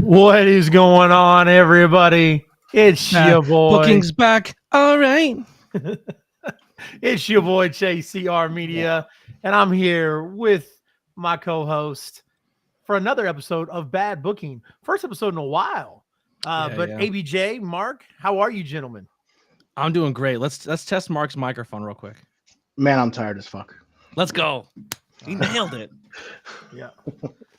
What is going on, everybody? It's your boy. Bookings back. All right. It's your boy JCR Media, and I'm here with my co-host for another episode of Bad Booking. First episode in a while. But ABJ, Mark, how are you, gentlemen? I'm doing great. Let's test Mark's microphone real quick. Man, I'm tired as fuck. Let's go. He nailed it. Yeah.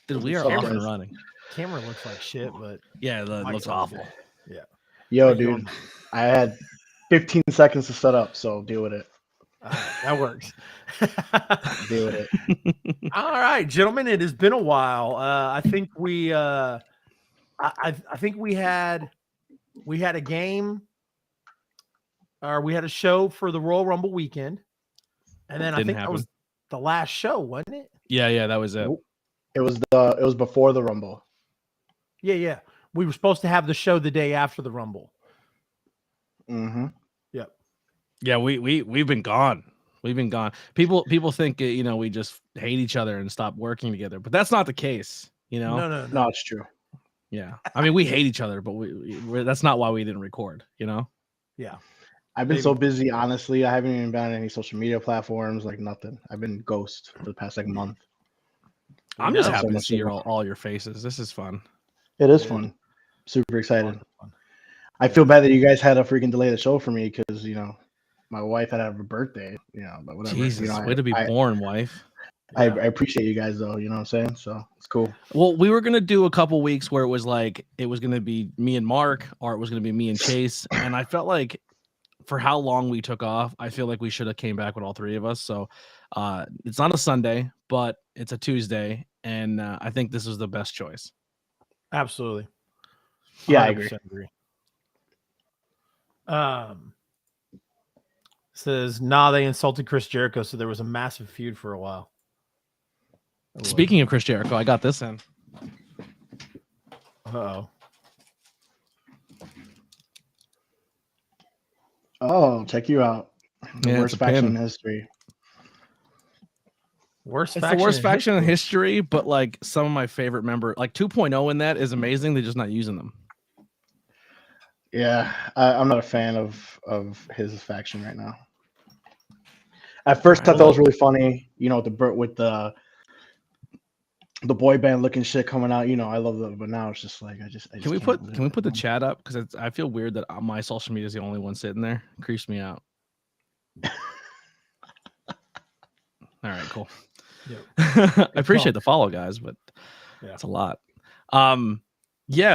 Dude, we are off and running. Camera looks like shit, but yeah, that looks awful. Yeah. Yo, dude, I had 15 seconds to set up, so deal with it. That works. Deal with it. All right, gentlemen, it has been a while. I think we I think we had a game, or we had a show for the Royal Rumble weekend, and then I think that was the last show, wasn't it? Yeah, that was it. It was before the Rumble. Yeah. We were supposed to have the show the day after the Rumble. Mm-hmm. Yep. Yeah, we've been gone. We've been gone. People think we just hate each other and stop working together, but that's not the case. No, it's true. Yeah, I mean we hate each other, but that's not why we didn't record. Yeah. I've been so busy. Honestly, I haven't even been on any social media platforms. Like nothing. I've been ghost for the past month. I'm just happy to see all your faces. This is fun. It is fun. Super excited. I feel bad that you guys had to freaking delay the show for me because my wife had to have a birthday. But whatever. Jesus, way to be born, wife. I appreciate you guys though. You know what I'm saying? So it's cool. Well, we were gonna do a couple weeks where it was gonna be me and Mark, or it was gonna be me and Chase, and I felt like for how long we took off, I feel like we should have came back with all three of us. So it's not a Sunday, but it's a Tuesday, and I think this is the best choice. Absolutely. Yeah, I agree. Says they insulted Chris Jericho, so there was a massive feud for a while. Speaking of Chris Jericho, I got this in. Oh, check you out. The worst faction in history. The worst faction in history, but some of my favorite members, 2.0 in that is amazing. They're just not using them. Yeah, I'm not a fan of his faction right now. At first, I thought that was really funny. With the boy band looking shit coming out. I love that, but now it's just Can we put the chat up? Because I feel weird that my social media is the only one sitting there. It creeps me out. All right, cool. Yep. I appreciate the follow, guys, but it's a lot.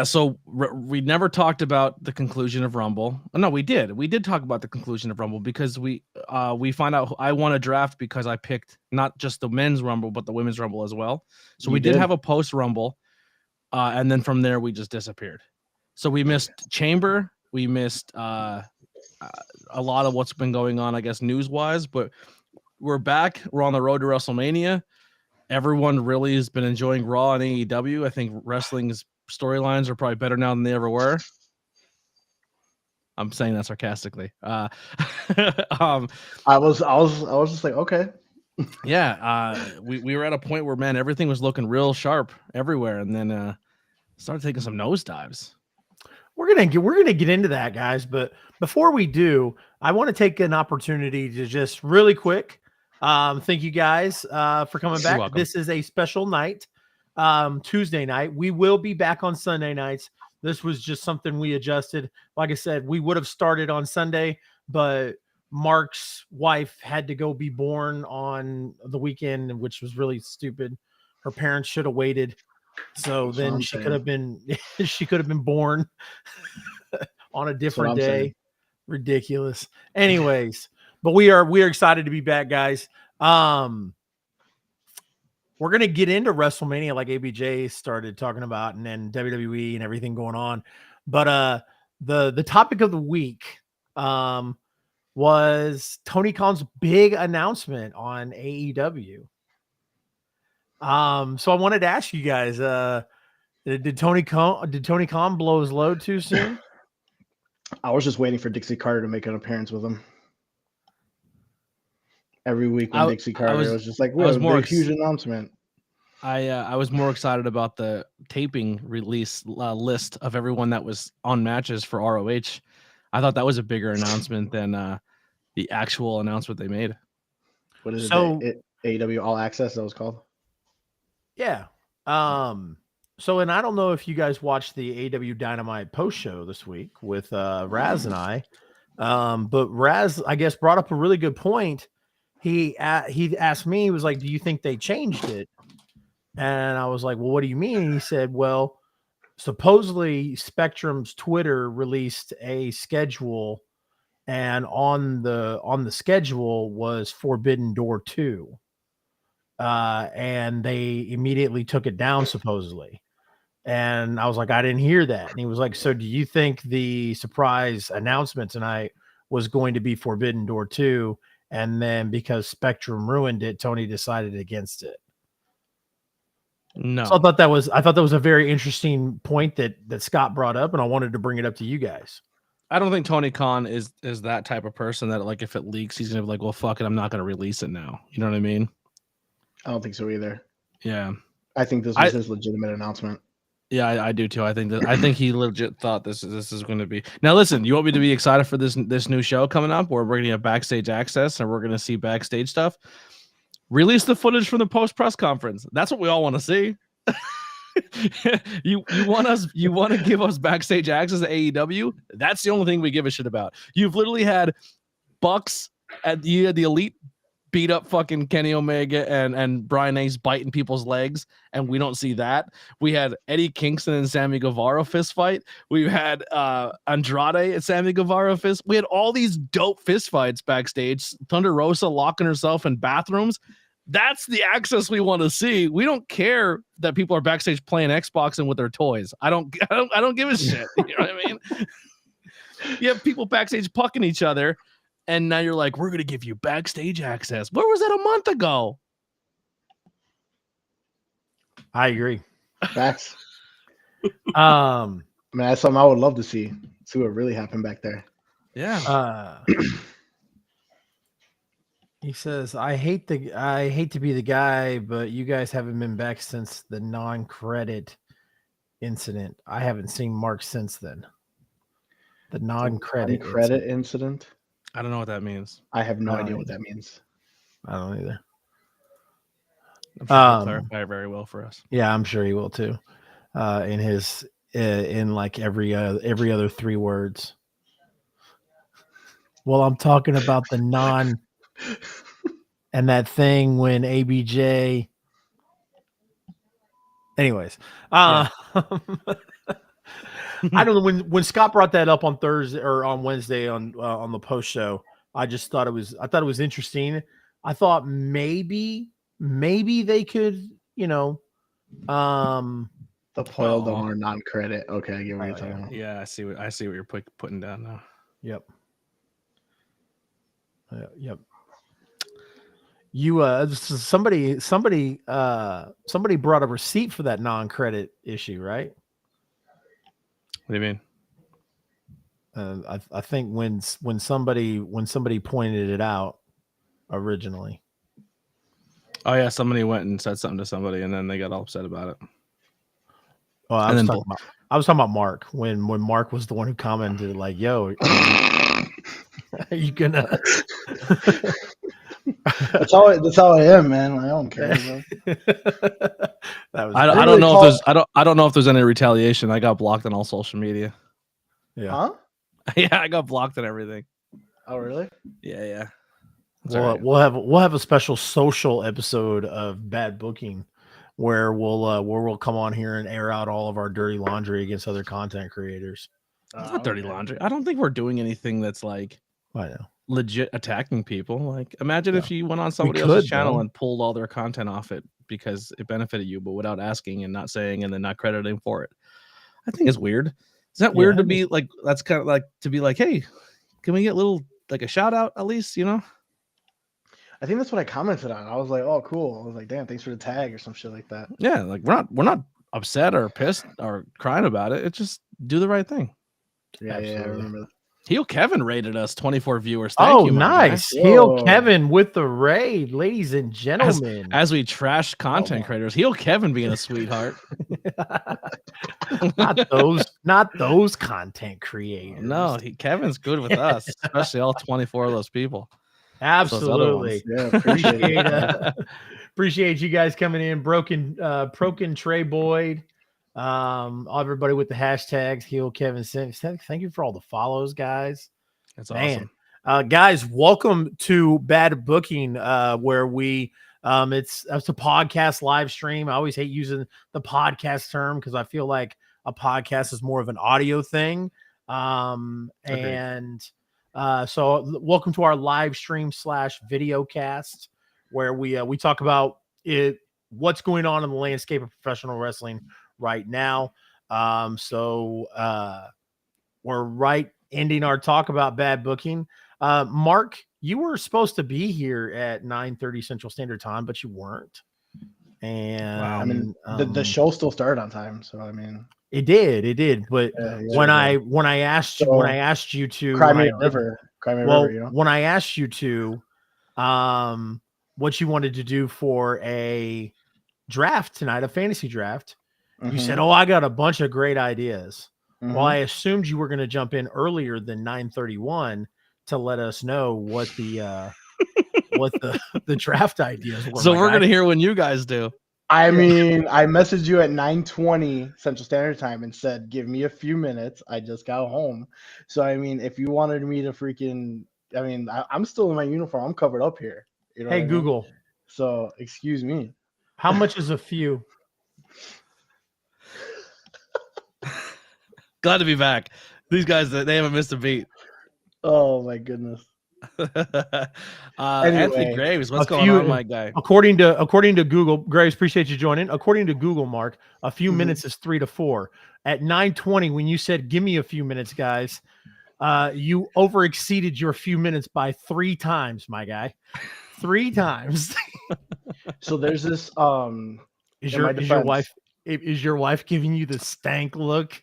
So we never talked about the conclusion of Rumble. No, we did. We did talk about the conclusion of Rumble because we find out I won a draft because I picked not just the men's Rumble, but the women's Rumble as well. So we did have a post Rumble, and then from there we just disappeared. So we missed Chamber. We missed a lot of what's been going on, I guess, news-wise, but we're back. We're on the road to WrestleMania. Everyone really has been enjoying Raw and AEW. I think wrestling's storylines are probably better now than they ever were. I'm saying that sarcastically. I was just like, okay. We were at a point where, man, everything was looking real sharp everywhere, and then started taking some nosedives. We're gonna get into that, guys. But before we do, I want to take an opportunity to just really quick thank you guys for coming back. This is a special night, Tuesday night. We will be back on Sunday nights. This was just something we adjusted. Like I said, we would have started on Sunday, but Mark's wife had to go be born on the weekend, which was really stupid. Her parents should have waited. So then she could have been born on a different day. Ridiculous. Anyways, but we are excited to be back, guys. We're gonna get into WrestleMania like ABJ started talking about, and then WWE and everything going on. But the topic of the week was Tony Khan's big announcement on AEW. So I wanted to ask you guys, did Tony Khan blow his load too soon? I was just waiting for Dixie Carter to make an appearance with him. Every week when Dixie Carter was just like, we have a huge announcement. I was more excited about the taping release list of everyone that was on matches for ROH. I thought that was a bigger announcement than the actual announcement they made. What is So, it? AEW All Access, that was called? Yeah. So, and I don't know if you guys watched the AW Dynamite post show this week with Raz and I. But Raz, I guess, brought up a really good point. He asked me, he was like, "Do you think they changed it?" And I was like, "Well, what do you mean?" And he said, "Well, supposedly Spectrum's Twitter released a schedule, and on the schedule was Forbidden Door 2. And they immediately took it down, supposedly." And I was like, "I didn't hear that." And he was like, "So do you think the surprise announcement tonight was going to be Forbidden Door 2? And then because Spectrum ruined it, Tony decided against it?" No. So I thought that was a very interesting point that Scott brought up, and I wanted to bring it up to you guys. I don't think Tony Khan is that type of person that, like, if it leaks, he's gonna be like, "Well, fuck it, I'm not gonna release it now." You know what I mean? I don't think so either. Yeah. I think this was his legitimate announcement. Yeah, I do too. I think he legit thought this is going to be. Now, listen, you want me to be excited for this new show coming up, where we're going to have backstage access and we're going to see backstage stuff? Release the footage from the post press conference. That's what we all want to see. you want to give us backstage access to AEW? That's the only thing we give a shit about. You've literally had Bucks at the Elite beat up fucking Kenny Omega and Brian Ace biting people's legs, and we don't see that. We had Eddie Kingston and Sammy Guevara fist fight. We had Andrade and Sammy Guevara fist. We had all these dope fist fights backstage. Thunder Rosa locking herself in bathrooms. That's the access we want to see. We don't care that people are backstage playing Xbox and with their toys. I don't give a shit. You know what I mean? You have people backstage pucking each other, and now you're like, "We're going to give you backstage access." Where was that a month ago? I agree. Facts. I mean, that's something I would love to see what really happened back there. Yeah. He says, I hate to be the guy, but you guys haven't been back since the non-credit incident. I haven't seen Mark since then. The non-credit incident. I don't know what that means. I have no idea what that means. I don't either. I'm sure he'll clarify it very well for us. Yeah, I'm sure he will too. In like every other 3 words. Well, I'm talking about the non and that thing when ABJ. Anyways, I don't know, when Scott brought that up on Thursday or on Wednesday on the post show, I thought it was interesting. I thought maybe they could, the Poil Donor non-credit. Okay, I get what you're talking about. Yeah, I see what you're putting down now. Yep. Yep. You somebody brought a receipt for that non-credit issue, right? What do you mean? I think when somebody pointed it out originally. Oh yeah, somebody went and said something to somebody, and then they got all upset about it. Oh, I was talking about Mark when Mark was the one who commented like, "Yo, are you gonna?" That's how I am, man. I don't care. I don't know if there's any retaliation. I got blocked on all social media. Yeah. Huh? Yeah, I got blocked on everything. Oh, really? Yeah. We'll have a special social episode of Bad Booking where we'll come on here and air out all of our dirty laundry against other content creators. It's not dirty laundry. I don't think we're doing anything that's like, I know, legit attacking people. Like, imagine if you went on somebody else's channel and pulled all their content off it because it benefited you, but without asking and not saying and then not crediting for it. I think it's weird. Is that weird to be like? That's kind of like to be like, "Hey, can we get a shout out at least?" You know. I think that's what I commented on. I was like, "Oh, cool." I was like, "Damn, thanks for the tag" or some shit like that. Yeah, like we're not upset or pissed or crying about it. It's just do the right thing. Yeah, I remember that. Heel Kevin rated us 24 viewers. Thank you, nice. Heel Kevin with the raid, ladies and gentlemen. As we trash content creators, Heel Kevin being a sweetheart. not those content creators. No, Kevin's good with us, especially all 24 of those people. Absolutely. Yeah, appreciate you guys coming in. Broken Trey Boyd. Everybody with the hashtags Heel Kevin. Thank you for all the follows, guys. That's awesome. Guys, welcome to Bad Booking, where we it's a podcast live stream. I always hate using the podcast term because I feel like a podcast is more of an audio thing. So welcome to our live stream / video cast, where we talk about what's going on in the landscape of professional wrestling right now. We're ending our talk about bad booking. Mark, you were supposed to be here at 9:30 Central Standard Time, but you weren't. And wow. I mean, the show still started on time, so I mean, it did. But when I asked you to Cry Me a River, when I asked you to, what you wanted to do for a draft tonight, a fantasy draft. You said, "Oh, I got a bunch of great ideas." Well, I assumed you were going to jump in earlier than 9:31 to let us know what the draft ideas were. So we're going to hear when you guys do. I mean, I messaged you at 9:20 Central Standard Time and said, "Give me a few minutes. I just got home." So I mean, if you wanted me to I'm still in my uniform. I'm covered up here. You know hey, Google. Mean? So excuse me. How much is a few? Glad to be back. These guys, they haven't missed a beat. Oh my goodness. Anthony Graves, what's going on, my guy? According to Google, Graves, appreciate you joining. According to Google, Mark, a few minutes is 3 to 4. At 9:20, when you said give me a few minutes, guys, you over exceeded your few minutes by 3 times, my guy. 3 times. So there's this is your wife giving you the stank look?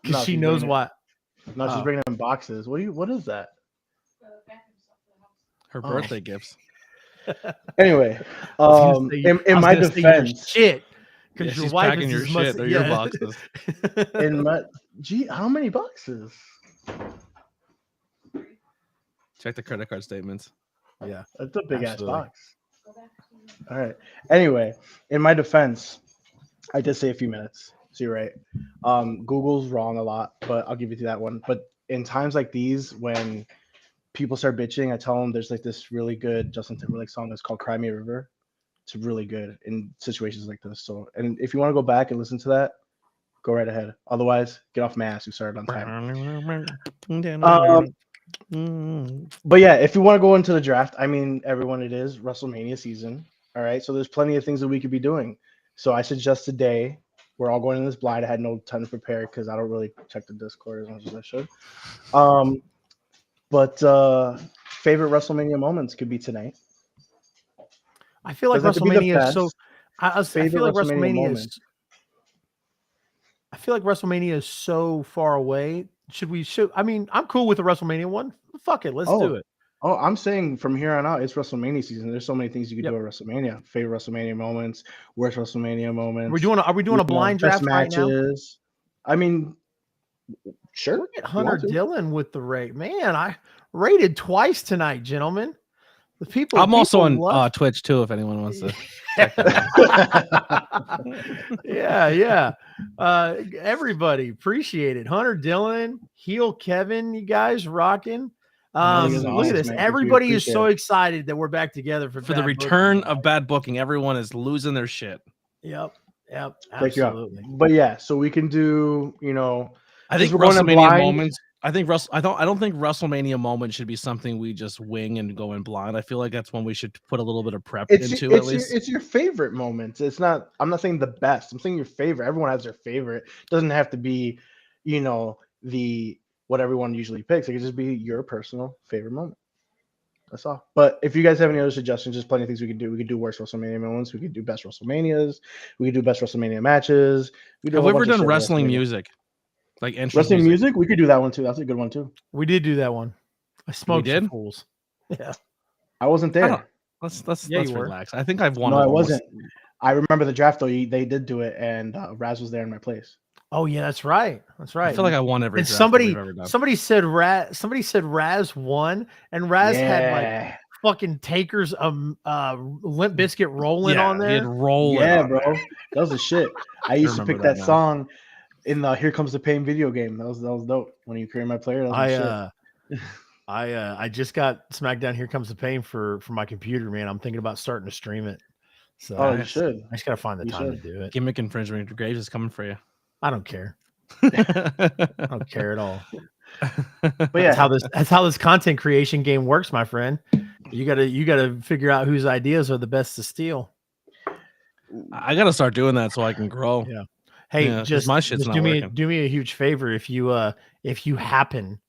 Because she knows what. No, she's bringing in boxes. What is that? Her birthday gifts. Anyway, in my defense, shit. Because your wife packing your shit. They're your boxes. How many boxes? Check the credit card statements. Yeah, that's a big ass box. All right. Anyway, in my defense, I did say a few minutes. So you're right. Google's wrong a lot, but I'll give you that one. But in times like these, when people start bitching, I tell them there's like this really good Justin Timberlake song that's called "Cry Me a River." It's really good in situations like this. So, and if you want to go back and listen to that, go right ahead. Otherwise, get off my ass. We started on time. But yeah, if you want to go into the draft, I mean, everyone, it is WrestleMania season. All right, so there's plenty of things that we could be doing. So I suggest today. We're all going in this blind. I had no time to prepare because I don't really check the Discord as much as I should. But favorite WrestleMania moments could be tonight. I feel like WrestleMania is so. I feel like WrestleMania is so far away. I mean, I'm cool with the WrestleMania one. Fuck it, let's do it. Oh, I'm saying from here on out, it's WrestleMania season. There's so many things you can do at WrestleMania. Favorite WrestleMania moments, worst WrestleMania moments. Are we doing a blind draft matches right now? I mean, sure. Look at Hunter Dillon with the rate. Man, I rated twice tonight, gentlemen. I'm also on Twitch too, if anyone wants to. Yeah. Everybody, appreciate it. Hunter Dillon, Heel Kevin, you guys rocking. Look at this. Man. Everybody is so excited that we're back together for the return of bad booking. Everyone is losing their shit. Yep. Absolutely. But yeah, so we can do, I think WrestleMania moments. I don't think WrestleMania moments should be something we just wing and go in blind. I feel like that's when we should put a little bit of prep into at least. It's your favorite moments. It's not. I'm not saying the best. I'm saying your favorite. Everyone has their favorite. It doesn't have to be, what everyone usually picks. It could just be your personal favorite moment. That's all. But if you guys have any other suggestions, just plenty of things we could do. We could do worst WrestleMania moments. We could do best WrestleManias. We could do best WrestleMania matches. Have we ever done wrestling music? Like entrance wrestling music. We could do that one too. That's a good one too. We did do that one. I smoked did? some fools. Yeah. I wasn't there. Let's Yeah, you were. relax. I think I've won. No, I almost. wasn't. I remember the draft though. They did do it, and Raz was there in my place. Oh yeah, that's right. That's right. I feel like I won every And draft that we've ever done. somebody said Raz won, and Raz had like fucking Taker's Limp Biscuit rolling on there. He had rolling. Yeah, bro. That was the shit. I used to pick that song in the Here Comes the Pain video game. That was dope. When you create my player, that was shit. I just got SmackDown Here Comes the Pain for my computer, man. I'm thinking about starting to stream it. So you should. I just gotta find the time to do it. Gimmick infringement. Graves is coming for you. I don't care. I don't care at all. But yeah, that's how this content creation game works, my friend. You gotta figure out whose ideas are the best to steal. I gotta start doing that so I can grow. Yeah. Hey, just my shit's not working. Do me a huge favor if you happen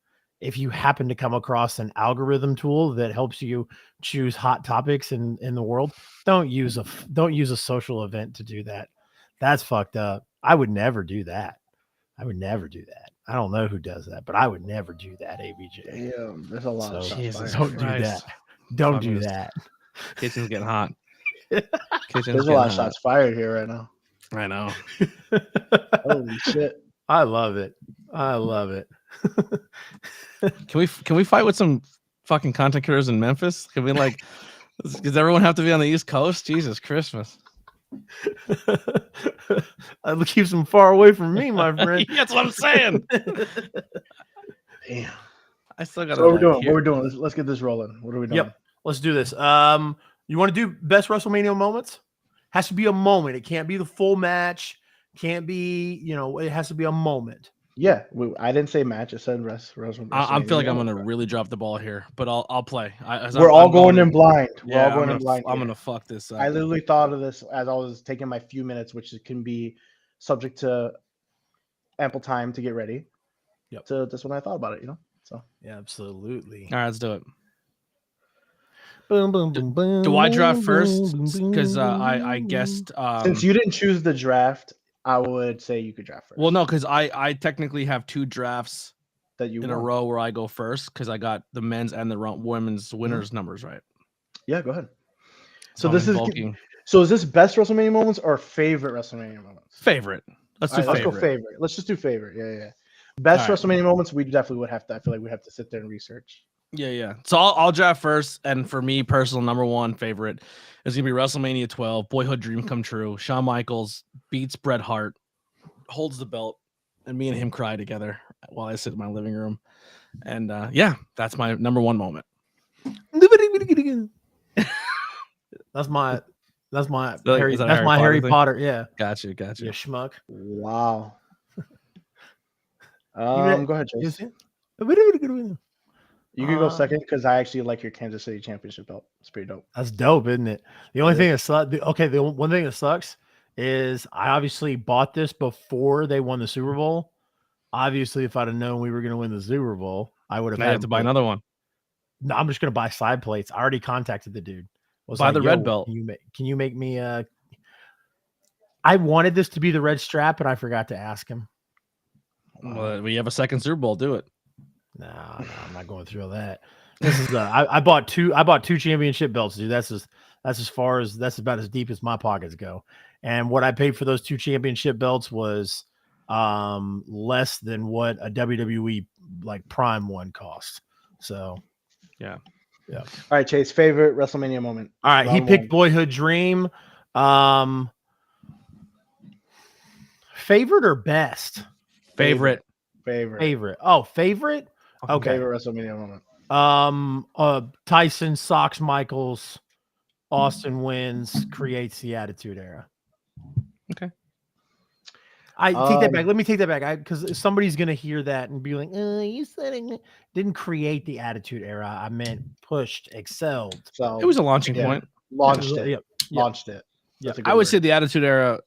to come across an algorithm tool that helps you choose hot topics in the world, don't use a social event to do that. That's fucked up. I would never do that. I don't know who does that, but I would never do that, ABJ. Yeah, there's a lot of Jesus, don't do that. Don't do that. Kitchen's getting hot. There's a lot of shots fired here right now. I know. Holy shit. I love it. Can we fight with some fucking content creators in Memphis? Can we does everyone have to be on the East Coast? Jesus Christmas. That keeps them far away from me, my friend. That's what I'm saying. Damn. I still got. So what we're doing. Let's get this rolling. What are we doing? Yep. Let's do this. You want to do best WrestleMania moments? Has to be a moment. It can't be the full match. Can't be, it has to be a moment. Yeah, I didn't say match. I said WrestleMania. I feel like I'm gonna really drop the ball here, but I'll play. We're all going in blind. We're all going in blind. I'm gonna fuck this up. I literally thought of this as I was taking my few minutes, which can be subject to ample time to get ready. Yep. So that's when I thought about it, So yeah, absolutely. All right, let's do it. Boom, boom, boom, boom. Do I draft first? Because I guessed. Since you didn't choose the draft, I would say you could draft first. Well, no, because I technically have two drafts that you in a row where I go first because I got the men's and the women's winners numbers right. Yeah, go ahead. So is this best WrestleMania moments or favorite WrestleMania moments? Favorite. Let's go favorite. Let's just do favorite. Yeah. Best WrestleMania moments. We definitely would have to. I feel like we have to sit there and research. Yeah. So I'll draft first, and for me, personal number one favorite is gonna be WrestleMania 12. Boyhood dream come true. Shawn Michaels beats Bret Hart, holds the belt, and me and him cry together while I sit in my living room. And that's my number one moment. That's my Harry Harry Potter. Yeah. Gotcha. You schmuck. Wow. Go ahead, Chase. You can go second because I actually like your Kansas City Championship belt. It's pretty dope. That's dope, isn't it? The only thing that sucks. The one thing that sucks is I obviously bought this before they won the Super Bowl. Obviously, if I'd have known we were going to win the Super Bowl, I would have had to buy another one. No, I'm just going to buy side plates. I already contacted the dude. Buy the red belt. Can you make me? I wanted this to be the red strap, but I forgot to ask him. Well, we have a second Super Bowl. Do it. No, I'm not going through all that. This is I bought two championship belts, dude. That's about as deep as my pockets go. And what I paid for those two championship belts was less than what a WWE Prime one cost. So yeah. All right, Chase, favorite WrestleMania moment. All right, he picked Boyhood Dream. Favorite or best? Favorite. Oh, favorite. Okay. Favorite WrestleMania moment. Tyson socks Michaels. Austin wins, creates the Attitude Era. Okay. I take that back. Let me take that back. Because somebody's gonna hear that and be like, "You said it didn't create the Attitude Era. I meant pushed, excelled." So it was a launching point. Launched it. Yeah. I would say the Attitude Era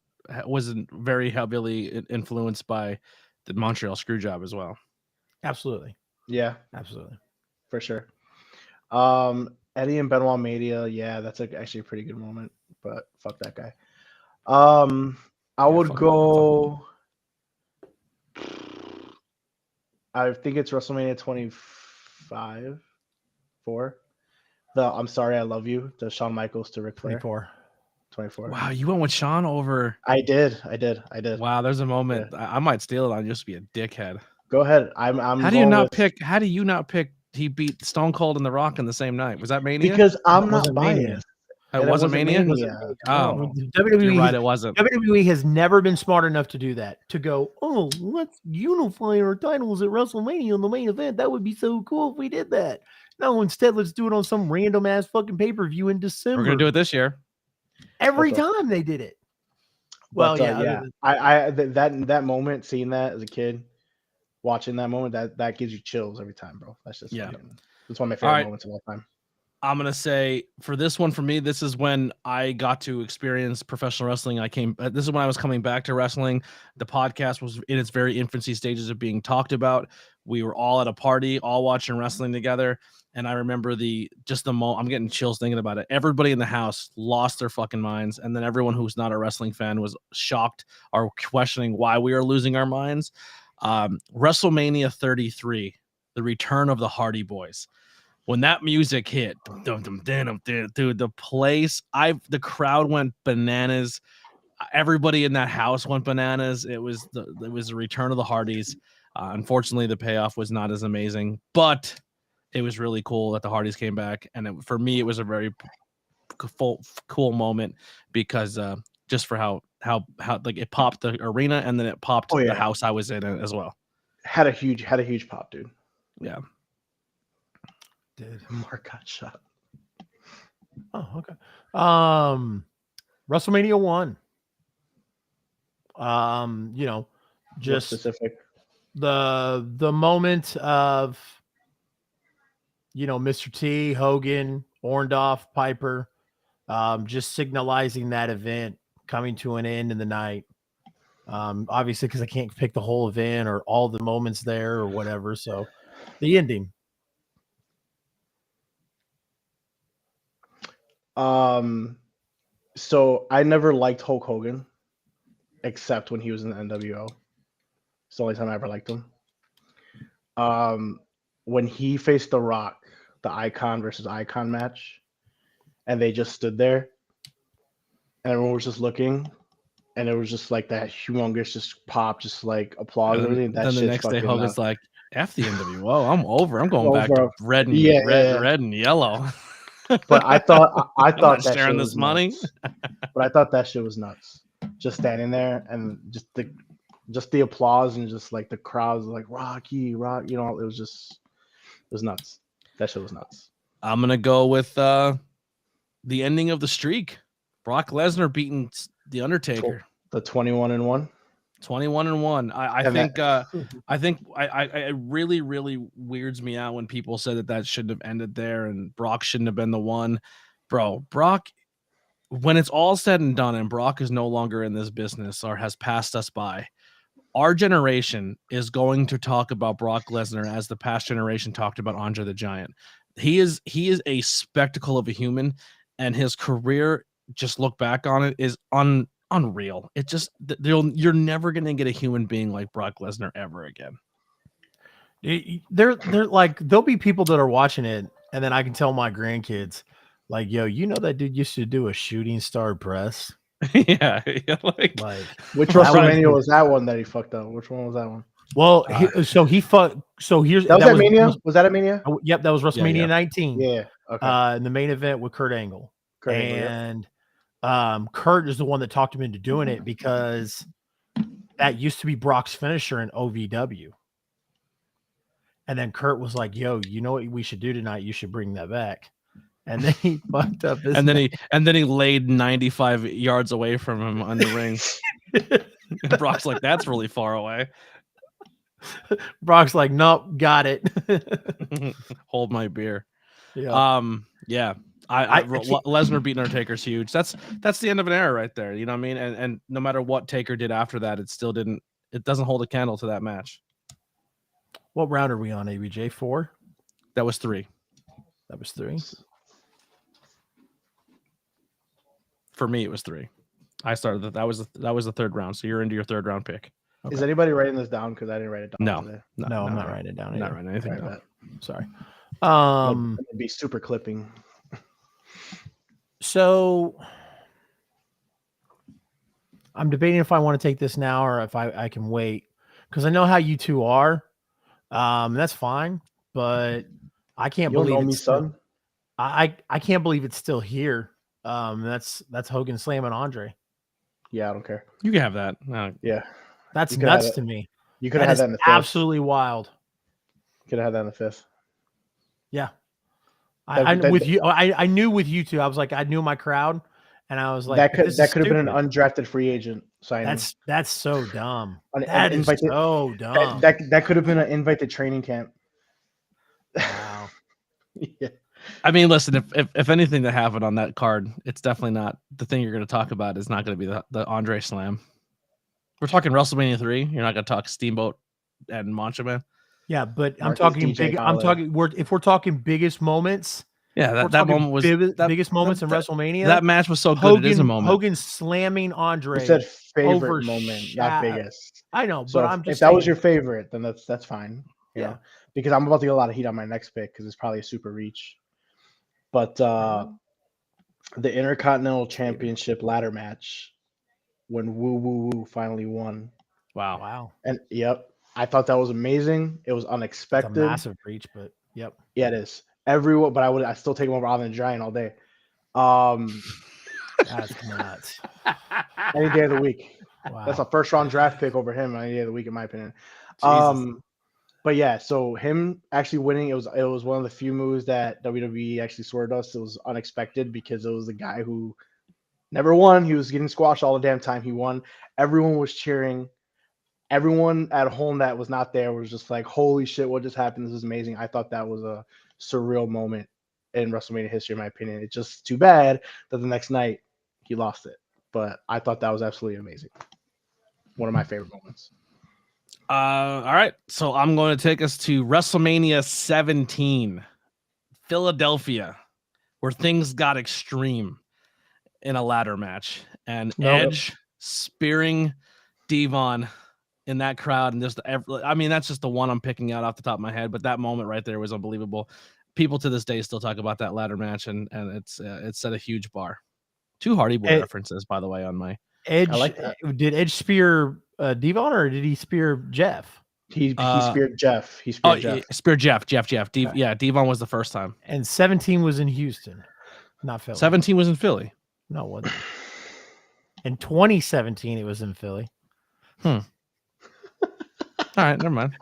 wasn't very heavily influenced by the Montreal Screwjob as well. Absolutely. Yeah, absolutely, for sure. Eddie and Benoit Mania, yeah, that's actually a pretty good moment, but fuck that guy. I would go I think it's WrestleMania 25, 4. The I'm sorry, I love you. The Shawn Michaels to Ric Flair. 24. Wow, you went with Sean over. I did. Wow, there's a moment. Yeah. I might steal it on just be a dickhead. Go ahead. I'm How do you going not with, pick? How do you not pick? He beat Stone Cold and The Rock in the same night. Was that Mania? because I'm It not wasn't biased. Mania. It wasn't Mania. No. WWE, You're right. It wasn't. WWE has never been smart enough to do that. To go, oh, let's unify our titles at WrestleMania in the main event. That would be so cool if we did that. No, instead, let's do it on some random ass fucking pay per view in December. We're gonna do it this year. Every time they did it. Well, But, yeah. That moment, seeing that as a kid, watching that moment, that gives you chills every time, bro. That's just That's one of my favorite moments of all time. I'm gonna say for this one, for me, this is when I got to experience professional wrestling. This is when I was coming back to wrestling. The podcast was in its very infancy stages of being talked about. We were all at a party, all watching wrestling together. And I remember I'm getting chills thinking about it. Everybody in the house lost their fucking minds. And then everyone who's not a wrestling fan was shocked or questioning why we are losing our minds. WrestleMania 33, the return of the Hardy Boys. When that music hit, dude, the the crowd went bananas. Everybody in that house went bananas. It was the return of the Hardys. Unfortunately, the payoff was not as amazing, but it was really cool that the Hardys came back. And for me, it was a very cool moment because just for how like it popped the arena and then it popped the house I was in as well. Had a huge pop, dude. Yeah. Dude, Mark got shot. Oh, okay. WrestleMania 1. Just specific. The moment of Mr. T, Hogan, Orndorff, Piper, just signalizing that event coming to an end in the night. Obviously, because I can't pick the whole event or all the moments there or whatever. So the ending. So I never liked Hulk Hogan, except when he was in the NWO. It's the only time I ever liked him. When he faced The Rock, the Icon versus Icon match, and they just stood there, and everyone was just looking, and it was just like that humongous just pop, just like applause and everything. Then the next day, Hogan's like, "F the NWO, I'm over. I'm going back to red and red and yellow." But I thought I'm not that sharing shit this was money. nuts. But I thought that shit was nuts. Just standing there and just the applause and just like the crowds like Rock. It was nuts. That shit was nuts. I'm gonna go with the ending of the streak. Brock Lesnar beating the Undertaker. The 21-1. 21-1. I think it really, really weirds me out when people said that shouldn't have ended there and Brock shouldn't have been the one. Bro, Brock, when it's all said and done and Brock is no longer in this business or has passed us by, our generation is going to talk about Brock Lesnar as the past generation talked about Andre the Giant. He is a spectacle of a human, and his career, just look back on it, is unreal. It just you're never gonna get a human being like Brock Lesnar ever again. They're like, there'll be people that are watching it, and then I can tell my grandkids, like, yo, that dude used to do a shooting star press. yeah, like which WrestleMania was that one that he fucked up? Which one was that one? Well, he fucked. So here's that was Mania. Was that a Mania? Yep, that was WrestleMania 19. Yeah. Okay. In the main event with Kurt Angle. Yep. Kurt is the one that talked him into doing it because that used to be Brock's finisher in OVW. And then Kurt was like, "Yo, you know what we should do tonight? You should bring that back." And then he fucked up his and then he laid 95 yards away from him on the ring. And Brock's like, "That's really far away." Brock's like, "Nope, got it." Hold my beer. Yeah. Yeah. Lesnar beating Undertaker's huge. That's the end of an era right there. You know what I mean? And no matter what Taker did after that, it doesn't hold a candle to that match. What round are we on, ABJ? 4? That was 3. That was 3. For me, it was 3. I started that was the third round. So you're into your third round pick. Is anybody writing this down? Because I didn't write it down today. No, I'm not writing it down. I'm not writing anything down. Sorry. It'd be super clipping. So I'm debating if I want to take this now or if I can wait, because I know how you two are. That's fine, but I can't believe it's son. I can't believe it's still here. That's Hogan slamming Andre. Yeah, I don't care. You can have that. Yeah, that's nuts to me. You could have had that in the fifth. Absolutely wild. Could have had that in the fifth. Yeah, I knew with you two. I was like, I knew my crowd, and I was like, that could have been an undrafted free agent signing. That's so dumb. That could have been an invite to training camp. Wow. Yeah. I mean, listen, if anything that happened on that card, it's definitely not the thing you're going to talk about. Is not going to be the Andre Slam. We're talking WrestleMania 3. You're not going to talk Steamboat and Macho Man. Yeah, but I'm talking big. I'm talking. If we're talking biggest moments. Yeah, that moment was biggest moments in WrestleMania. That match was so good. It is a moment. Hogan slamming Andre. You said favorite moment, not biggest. I know, so but I'm just if that was your favorite, then that's fine. Yeah, because I'm about to get a lot of heat on my next pick because it's probably a super reach. But the Intercontinental Championship ladder match when Woo Woo Woo finally won. Wow. And I thought that was amazing. It was unexpected. It's a massive reach, but yeah, it is. Everyone, but I still take him over Andre the Giant all day. That's nuts. Any day of the week. Wow. That's a first round draft pick over him any day of the week, in my opinion. Jesus. But yeah, so him actually winning, it was one of the few moves that WWE actually swerved us. It was unexpected because it was the guy who never won. He was getting squashed all the damn time. He won. Everyone was cheering. Everyone at home that was not there was just like, holy shit, what just happened? This is amazing. I thought that was a surreal moment in WrestleMania history, in my opinion. It's just too bad that the next night he lost it. But I thought that was absolutely amazing. One of my favorite moments. All right. So I'm going to take us to WrestleMania 17, Philadelphia, where things got extreme in a ladder match. And Edge spearing Devon in that crowd. And that's just the one I'm picking out off the top of my head. But that moment right there was unbelievable. People to this day still talk about that ladder match, and it's set a huge bar. Two Hardy Boy references, by the way, on my Edge. I like that. Did Edge spear Devon, or did he spear Jeff? He speared Jeff. He speared Jeff. Speared Jeff. Yeah, Devon was the first time. And 17 was in Houston, not Philly. 17 was in Philly. No, it wasn't. In 2017, it was in Philly. All right, never mind.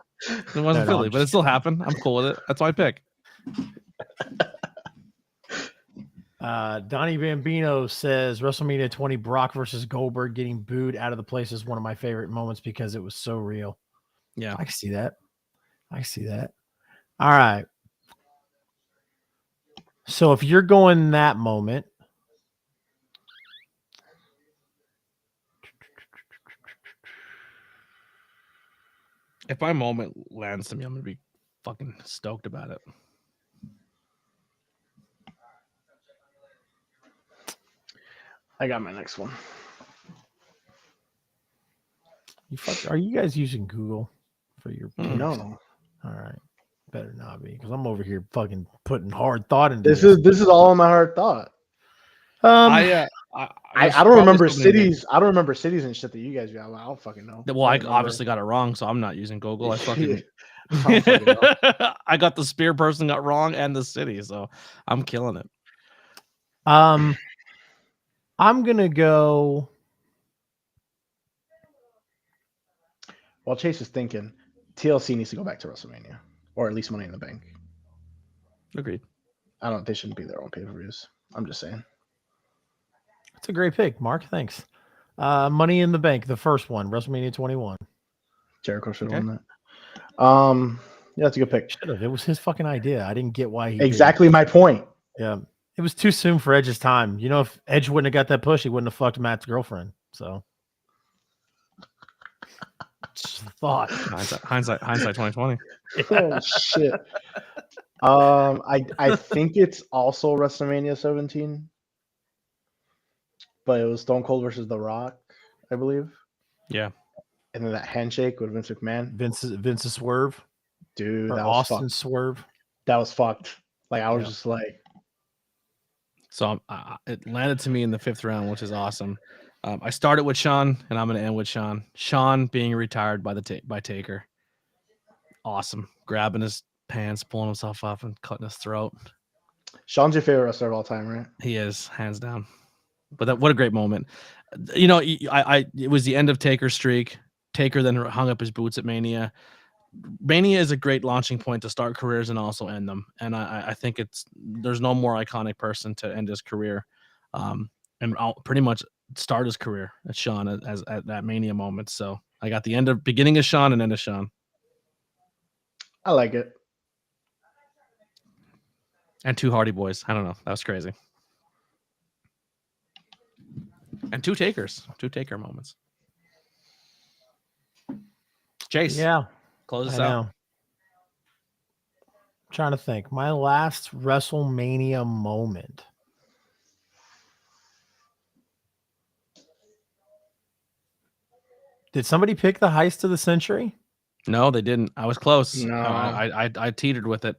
It wasn't Philly, but it still happened. I'm cool with it. That's my pick. Donnie Bambino says WrestleMania 20 Brock versus Goldberg getting booed out of the place is one of my favorite moments because it was so real. Yeah, I can see that. All right. So if you're going that moment, if my moment lands to me, I'm gonna be fucking stoked about it. I got my next one. Are you guys using Google for your picks? No. All right. Better not be, because I'm over here fucking putting hard thought into this. This is all in my hard thought. I don't remember cities. I don't remember cities and shit that you guys got. I don't fucking know. Well, I obviously got it wrong, so I'm not using Google. I fucking I got the spear person got wrong and the city, so I'm killing it. I'm gonna go. While Chase is thinking, TLC needs to go back to WrestleMania, or at least Money in the Bank. Agreed. They shouldn't be their own pay-per-views. I'm just saying. That's a great pick, Mark. Thanks. Money in the Bank, the first one, WrestleMania 21. Jericho should have won that. Yeah, that's a good pick. Should've. It was his fucking idea. I didn't get why he exactly my point. Yeah. It was too soon for Edge's time. You know, if Edge wouldn't have got that push, he wouldn't have fucked Matt's girlfriend. So just thought. Hindsight 2020. Oh shit. I think it's also WrestleMania 17. But it was Stone Cold versus The Rock, I believe. Yeah. And then that handshake with Vince McMahon. Vince's swerve. Dude, Or that was Austin's fucked. swerve. That was fucked. Like, I was just like. So it landed to me in the 5th round, which is awesome. I started with Sean, and I'm going to end with Sean. Sean being retired by Taker. Awesome. Grabbing his pants, pulling himself up, and cutting his throat. Sean's your favorite wrestler of all time, right? He is, hands down. But what a great moment. You know, it was the end of Taker's streak. Taker then hung up his boots at Mania. Mania is a great launching point to start careers and also end them. And I think there's no more iconic person to end his career, and I'll pretty much start his career at Sean at that Mania moment. So I got the beginning of Sean and end of Sean. I like it. And 2 Hardy Boys. I don't know. That was crazy. And 2 Takers. 2 Taker moments. Chase. Yeah. Close us out. I'm trying to think. My last WrestleMania moment. Did somebody pick the heist of the century? No, they didn't. I was close. No. I teetered with it.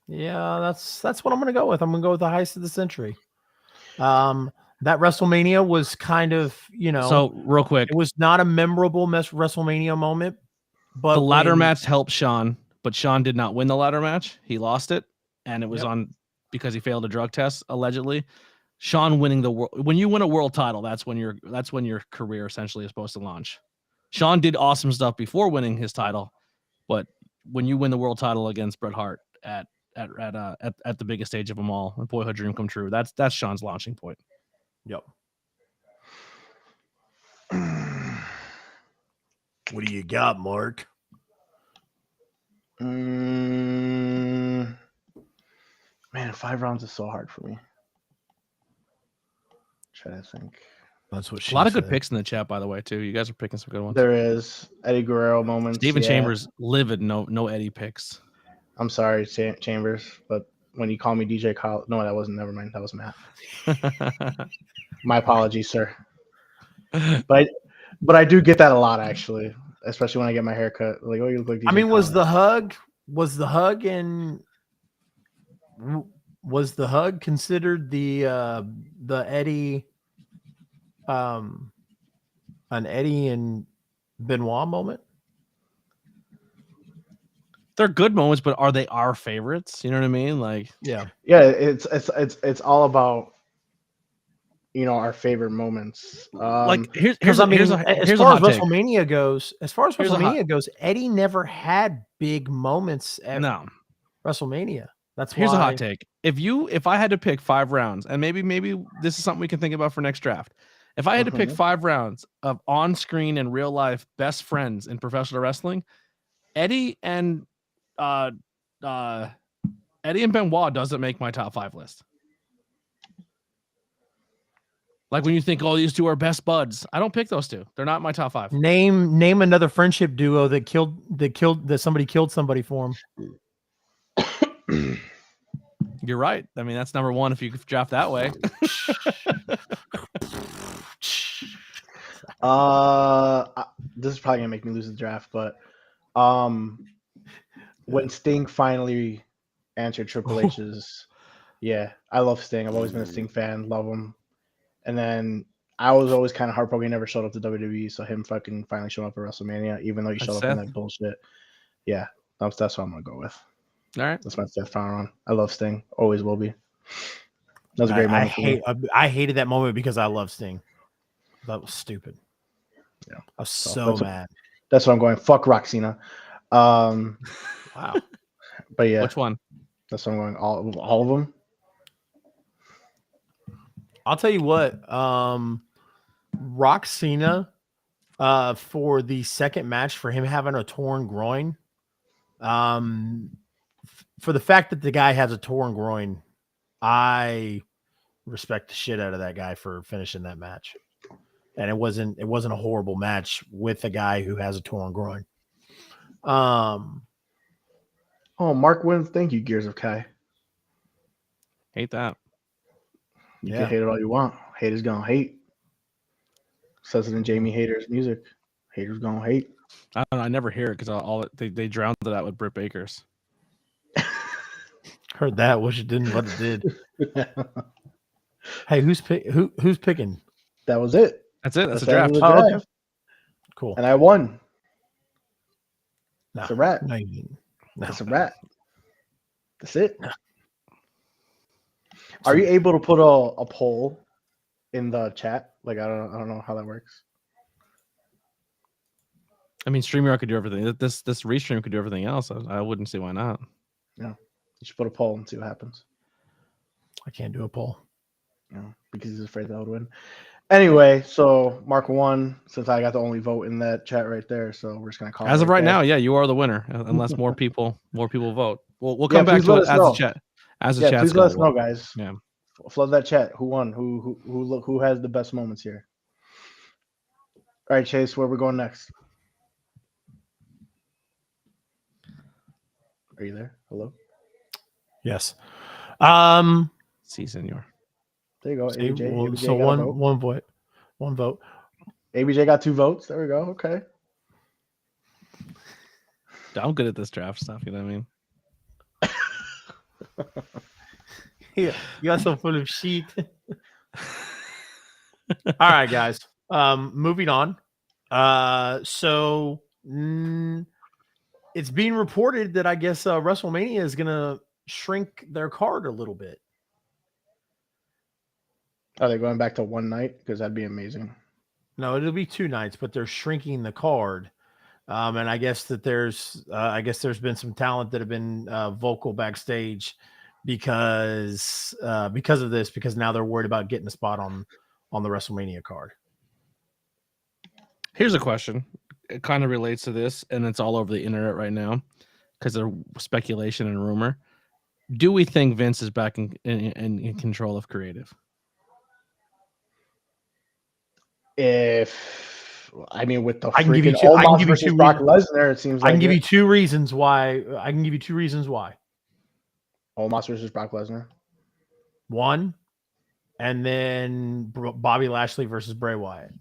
Yeah, that's what I'm going to go with. I'm going to go with the heist of the century. That WrestleMania was kind of, So real quick, it was not a memorable WrestleMania moment, but the ladder match helped Sean, but Sean did not win the ladder match. He lost it, and it was on because he failed a drug test allegedly. Sean winning the world. When you win a world title, that's when your career essentially is supposed to launch. Sean did awesome stuff before winning his title, but when you win the world title against Bret Hart at the biggest stage of them all, a boyhood dream come true. That's Sean's launching point. Yep. What do you got, Mark? Man, 5 rounds is so hard for me. Try to think. That's what she A lot of said. good picks in the chat, by the way, too. You guys are picking some good ones. There is Eddie Guerrero moments. Steven Chambers livid. No Eddie picks. I'm sorry, Chambers, but when you call me DJ Kyle, no, that wasn't. Never mind. That was Matt. My apologies, sir. But I do get that a lot, actually, especially when I get my hair cut. Like, oh, you look like DJ I mean, Khaled. was the hug considered the Eddie, an Eddie and Benoit moment? They're good moments, but are they our favorites? You know what I mean? Like, yeah, it's all about our favorite moments. Like here's as far as WrestleMania goes, Eddie never had big moments at WrestleMania. Here's a hot take. If I had to pick 5 rounds, and maybe this is something we can think about for next draft. If I had to pick 5 rounds of on-screen and real life best friends in professional wrestling, Eddie and Benoit doesn't make my top 5 list. Like when you think, oh, these two are best buds, I don't pick those two. They're not my top 5. Name another friendship duo that somebody killed somebody for them. You're right. I mean, that's number 1 if you draft that way. This is probably gonna make me lose the draft, but when Sting finally answered Triple H's, I love Sting. I've always been a Sting fan, love him. And then I was always kind of heartbroken he never showed up to WWE, so him fucking finally showing up at WrestleMania, even though he showed up in that bullshit. Yeah, that's what I'm gonna go with. All right, that's my 5th round. I love Sting, always will be. That was a great moment. I hated that moment because I love Sting. That was stupid. Yeah, I was so mad. That's what I'm going. Fuck Roxina. Wow. But yeah, which one? That's what I'm going. All of them. I'll tell you what. Roxina, for the second match, for him having a torn groin, for the fact that the guy has a torn groin, I respect the shit out of that guy for finishing that match. And it wasn't a horrible match with a guy who has a torn groin. Oh, Mark wins. Thank you, Gears of Kai. Hate that. You can hate it all you want. Haters gonna hate. Says it in Jamie Hater's music. Haters gonna hate. I don't know. I never hear it because they drowned it out with Britt Baker's. Heard that. Wish it didn't, but it did. Hey, who's picking? That was it. That's it. That's a the end draft. of the Oh, draft. okay. Cool. And I won. No, It's a wrap. No, you didn't. No. It's a wrap. That's it. Are you able to put a poll in the chat? Like I don't know how that works. I mean, StreamYard could do everything. This restream could do everything else. I wouldn't see why not. Yeah, you should put a poll and see what happens. I can't do a poll. Because he's afraid that I would win. Anyway, so Mark won since I got the only vote in that chat right there. So we're just gonna call. As it of right there. now, yeah, you are the winner, unless more people vote. We'll come back please to let it us as know. the chat. As the Yeah, chat's please let going. us know, guys. Yeah. Flood that chat. Who won? Who has the best moments here? All right, Chase, where we going next? Are you there? Hello. Yes. See, senor. There you go. See, ABJ. well, ABJ so got a vote. one vote. ABJ got 2 votes. There we go. Okay. I'm good at this draft stuff. You know what I mean? Yeah, you got so full of shit. All right, guys. Moving on. It's being reported that I guess WrestleMania is gonna shrink their card a little bit. Are they going back to one night? Because that'd be amazing. No, it'll be 2 nights, but they're shrinking the card. And I guess that there's been some talent that have been vocal backstage because of this, because now they're worried about getting a spot on the WrestleMania card. Here's a question. It kind of relates to this, and it's all over the internet right now because of speculation and rumor. Do we think Vince is back in control of creative? With the I can give you freaking two. I can Omos give you versus two Brock reasons. Lesnar, it seems I like can give you 2 reasons why. I can give you 2 reasons why. Omos versus Brock Lesnar. 1, and then Bobby Lashley versus Bray Wyatt.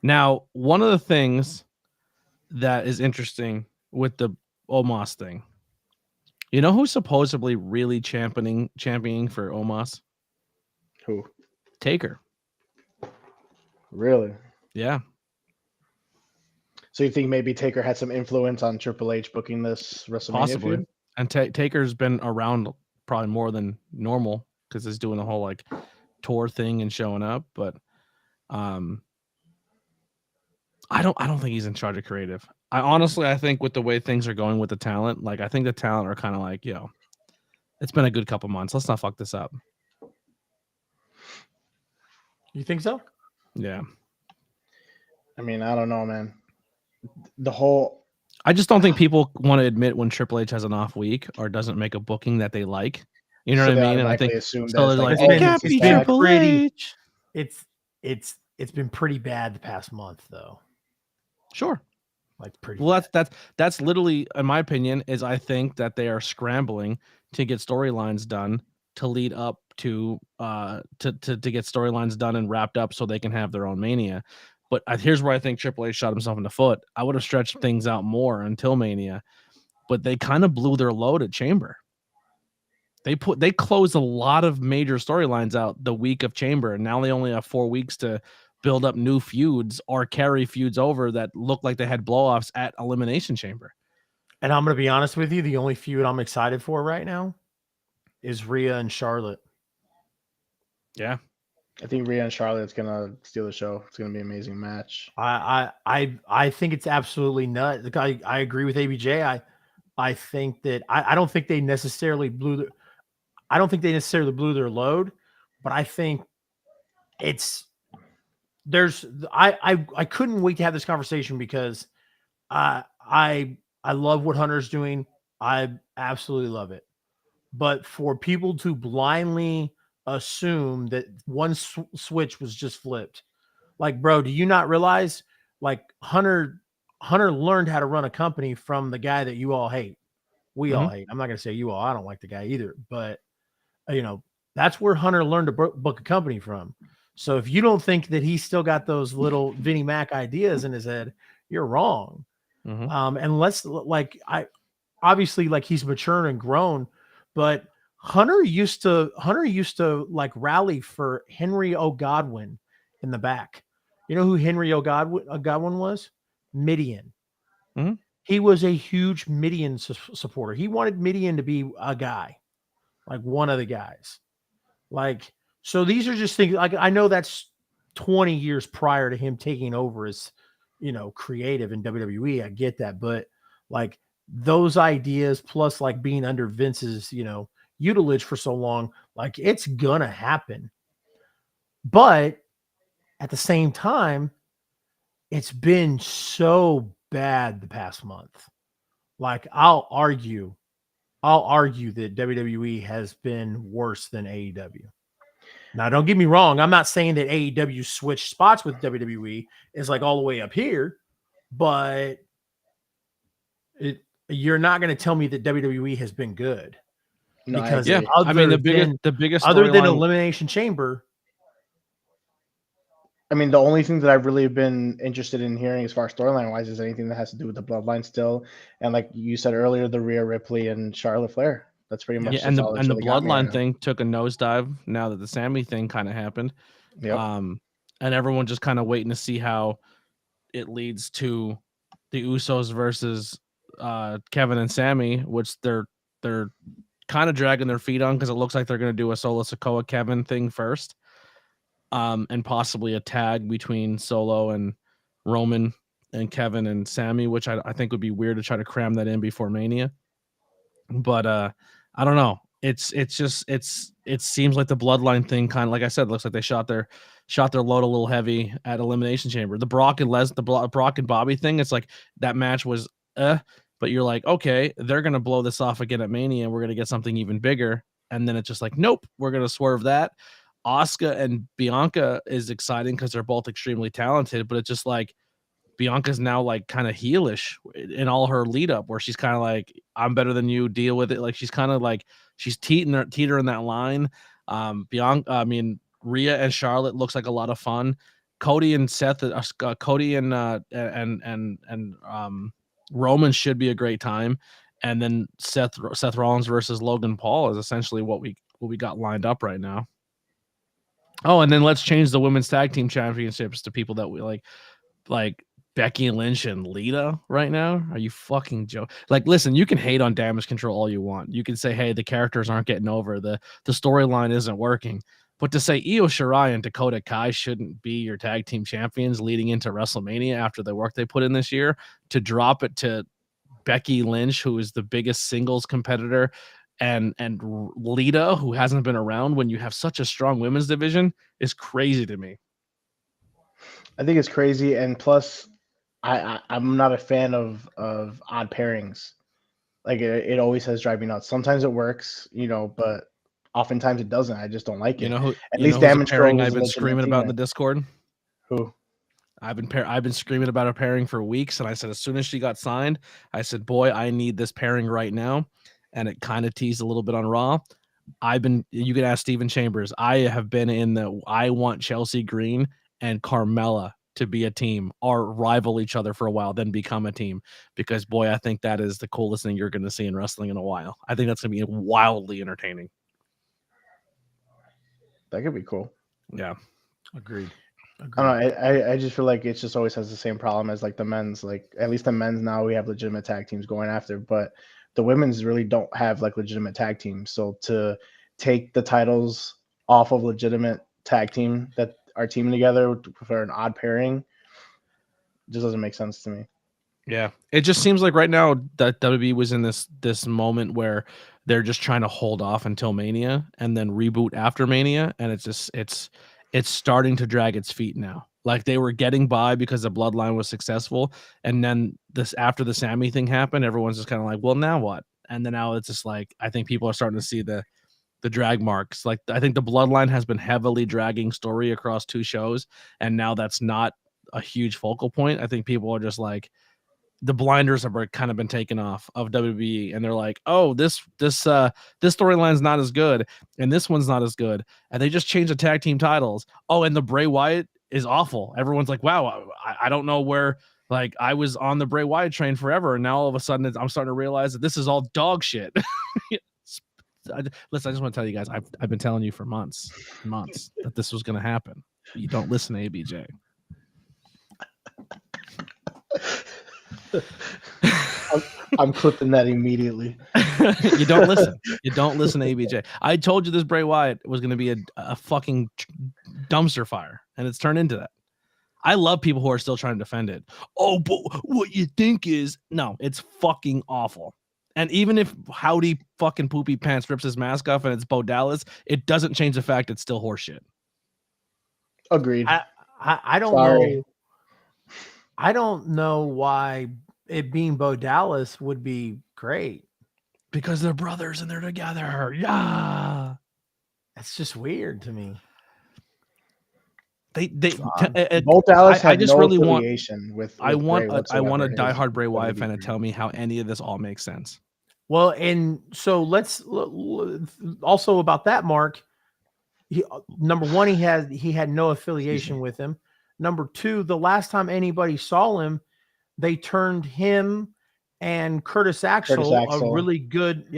Now, one of the things that is interesting with the Omos thing, you know who's supposedly really championing for Omos? Who? Taker. Really? Yeah. So you think maybe Taker had some influence on Triple H booking this WrestleMania Possibly. feud? And Taker's been around probably more than normal because he's doing the whole like tour thing and showing up. But I don't think he's in charge of creative. I think with the way things are going with the talent, like I think the talent are kind of like, it's been a good couple months. Let's not fuck this up. You think so? Yeah. I mean, I don't know, man. I just don't think people want to admit when Triple H has an off week or doesn't make a booking that they like. You know what I mean? And I think assume so. They're like, it it can't be Triple H. It's been pretty bad the past month, though. Sure. Like pretty. Well, that's literally, in my opinion, is I think that they are scrambling to get storylines done to lead up to get storylines done and wrapped up so they can have their own Mania. But here's where I think Triple H shot himself in the foot. I would have stretched things out more until Mania, but they kind of blew their load at Chamber. They closed a lot of major storylines out the week of Chamber, and now they only have 4 weeks to build up new feuds or carry feuds over that look like they had blow-offs at Elimination Chamber. And I'm going to be honest with you, the only feud I'm excited for right now is Rhea and Charlotte. Yeah. I think Rhea and Charlotte's gonna steal the show. It's gonna be an amazing match. I think it's absolutely nuts. I agree with ABJ. I think that I don't think they necessarily blew their load, but I think I couldn't wait to have this conversation because I love what Hunter's doing. I absolutely love it. But for people to blindly assume that one switch was just flipped, like, bro, do you not realize, like, Hunter learned how to run a company from the guy that you all hate. We all hate. I'm not gonna say you all. I don't like the guy either, but that's where Hunter learned to book a company from. So if you don't think that he's still got those little Vinnie Mac ideas in his head, you're wrong. And let's obviously like he's mature and grown, but Hunter used to like rally for Henry O'Godwin in the back. You know who Henry O'Godwin was? Midian. He was a huge Midian supporter. He wanted Midian to be a guy, like one of the guys. Like, so these are just things like I know that's 20 years prior to him taking over as, creative in WWE. I get that, but like those ideas plus like being under Vince's, tutelage for so long, like it's gonna happen. But at the same time, it's been so bad the past month. Like I'll argue that WWE has been worse than AEW. Now, don't get me wrong. I'm not saying that AEW switched spots with WWE is like all the way up here, but you're not going to tell me that WWE has been good. No, because the biggest other than Elimination Chamber. I mean, the only thing that I've really been interested in hearing as far as storyline wise is anything that has to do with the bloodline still. And like you said earlier, the Rhea Ripley and Charlotte Flair. That's pretty much and the bloodline thing took a nosedive now that the Sammy thing kind of happened. Yep. And everyone just kind of waiting to see how it leads to the Usos versus Kevin and Sammy, which they're kind of dragging their feet on because it looks like they're going to do a Solo Sikoa Kevin thing first, and possibly a tag between Solo and Roman and Kevin and Sammy, which I think would be weird to try to cram that in before Mania. But I don't know. It seems like the bloodline thing kind of, like I said, looks like they shot their load a little heavy at Elimination Chamber. The Brock and Bobby thing, it's like that match was but you're like, okay, they're gonna blow this off again at Mania and we're gonna get something even bigger. And then it's just like, nope, we're gonna swerve that. Asuka and Bianca is exciting because they're both extremely talented, but it's just like Bianca's now like kind of heelish in all her lead up where she's kind of like, I'm better than you, deal with it. Like she's kind of like she's teetering that line. Rhea and Charlotte looks like a lot of fun. Cody and Seth, Cody and Roman should be a great time. And then Seth Rollins versus Logan Paul is essentially what we got lined up right now. Oh, and then let's change the women's tag team championships to people that we like Becky Lynch and Lita right now. Are you fucking joking? Like, listen, you can hate on Damage Control all you want. You can say, hey, the characters aren't getting over, the storyline isn't working. But to say Io Shirai and Dakota Kai shouldn't be your tag team champions leading into WrestleMania after the work they put in this year, to drop it to Becky Lynch, who is the biggest singles competitor, and Lita, who hasn't been around when you have such a strong women's division, is crazy to me. I think it's crazy, and plus, I'm not a fan of odd pairings. Like it always has drive me nuts. Sometimes it works, but oftentimes it doesn't. I just don't like it. You know who? At least Damage Control I've been screaming about in the Discord. Who? I've been screaming about a pairing for weeks, and I said as soon as she got signed, I said, boy, I need this pairing right now. And it kind of teased a little bit on Raw. You can ask Steven Chambers. I have been I want Chelsea Green and Carmella to be a team or rival each other for a while, then become a team. Because boy, I think that is the coolest thing you're going to see in wrestling in a while. I think that's going to be wildly entertaining. That could be cool. Yeah. Agreed. I don't know. I just feel like it just always has the same problem as like the men's. Like at least the men's now we have legitimate tag teams going after, but the women's really don't have like legitimate tag teams. So to take the titles off of legitimate tag team that are teaming together for an odd pairing just doesn't make sense to me. Yeah, it just seems like right now that WWE was in this moment where they're just trying to hold off until Mania and then reboot after Mania, and it's starting to drag its feet now. Like they were getting by because the Bloodline was successful, and then after the Sammy thing happened, everyone's just kind of like, well, now what? And then now it's just like I think people are starting to see the drag marks. Like I think the Bloodline has been heavily dragging story across 2 shows, and now that's not a huge focal point. I think people are just like, the blinders have kind of been taken off of WWE, and they're like, oh, this storyline's not as good, and this one's not as good, and they just changed the tag team titles. Oh, and the Bray Wyatt is awful. Everyone's like, wow, I don't know where. Like, I was on the Bray Wyatt train forever, and now all of a sudden I'm starting to realize that this is all dog shit. Listen, I just want to tell you guys, I've been telling you for months that this was going to happen. You don't listen to ABJ. I'm clipping that immediately. You don't listen. You don't listen to ABJ. I told you this Bray Wyatt was going to be a fucking dumpster fire, and it's turned into that. I love people who are still trying to defend it. Oh, but what you think is no, it's fucking awful. And even if Howdy fucking Poopy Pants rips his mask off and it's Bo Dallas, it doesn't change the fact it's still horseshit. Agreed. I don't know. I don't know why it being Bo Dallas would be great. Because they're brothers and they're together. Yeah. That's just weird to me. Bo Dallas had no affiliation with I want a diehard Bray Wyatt fan to tell me how any of this all makes sense. Well, and so let's also about that, Mark. Number one, he had no affiliation with him. Number two, the last time anybody saw him, they turned him and Curtis Axel. a really good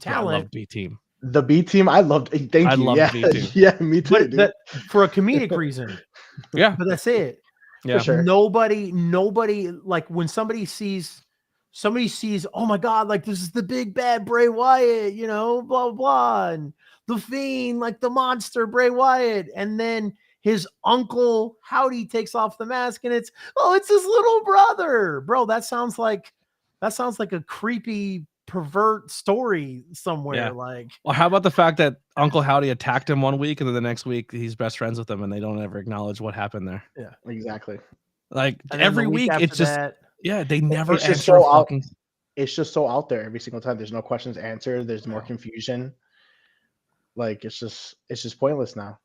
talent. I love B Team. The B Team, I loved. Thank you. Yeah, B Team. Yeah, me too. But for a comedic reason. Yeah, but that's it. Yeah, for sure. Nobody like when somebody sees, oh my God, like this is the big bad Bray Wyatt, blah blah blah, and the Fiend, like the monster Bray Wyatt, and then his uncle Howdy takes off the mask, and it's his little brother, bro. That sounds like a creepy pervert story somewhere. Yeah. Like, well, how about the fact that Uncle Howdy attacked him one week and then the next week he's best friends with him and they don't ever acknowledge what happened there? Yeah, exactly. Like every week it's just they never answer fucking. It's just so out there every single time. There's no questions answered. There's more confusion. Like it's just pointless now.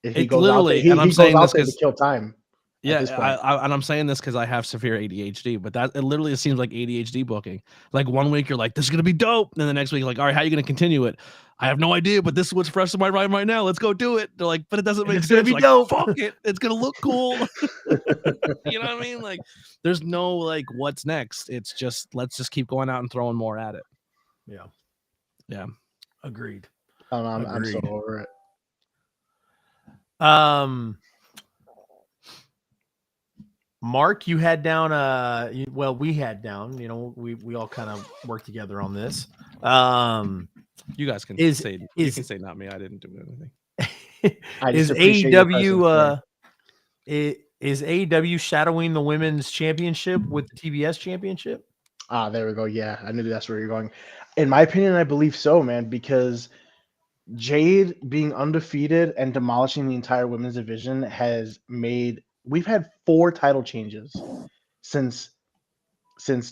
If he goes literally, out there, he goes out there to kill time. Yeah, and I'm saying this because I have severe ADHD, but it literally seems like ADHD booking. Like one week you're like, this is gonna be dope, and then the next week you're like, all right, how are you gonna continue it? I have no idea, but this is what's fresh in my mind right now. Let's go do it. They're like, but it doesn't make sense. It's gonna be dope. Fuck it, it's gonna look cool. You know what I mean? Like, there's no like, what's next? It's just let's just keep going out and throwing more at it. Yeah, agreed. I'm so over it. Mark, you had down we had down, we all kind of worked together on this. You guys can say not me. I didn't do anything. Is AEW is AEW shadowing the women's championship with the TBS championship? There we go. Yeah, I knew that's where you're going. In my opinion, I believe so, man, because Jade being undefeated and demolishing the entire women's division has made. We've had 4 title changes since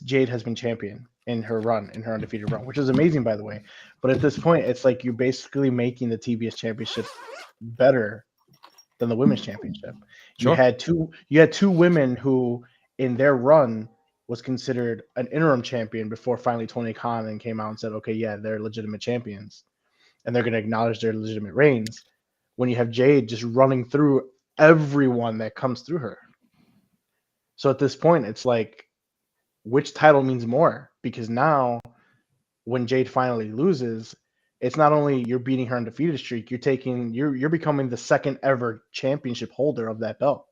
Jade has been champion in her undefeated run, which is amazing, by the way. But at this point, it's like you're basically making the TBS championship better than the women's championship. Sure. You had two women who, in their run, was considered an interim champion before finally Tony Khan then came out and said, okay, yeah, they're legitimate champions, and they're going to acknowledge their legitimate reigns. When you have Jade just running through everyone that comes through her. So at this point, it's like, which title means more? Because now when Jade finally loses, it's not only you're beating her undefeated streak, you're becoming the second ever championship holder of that belt.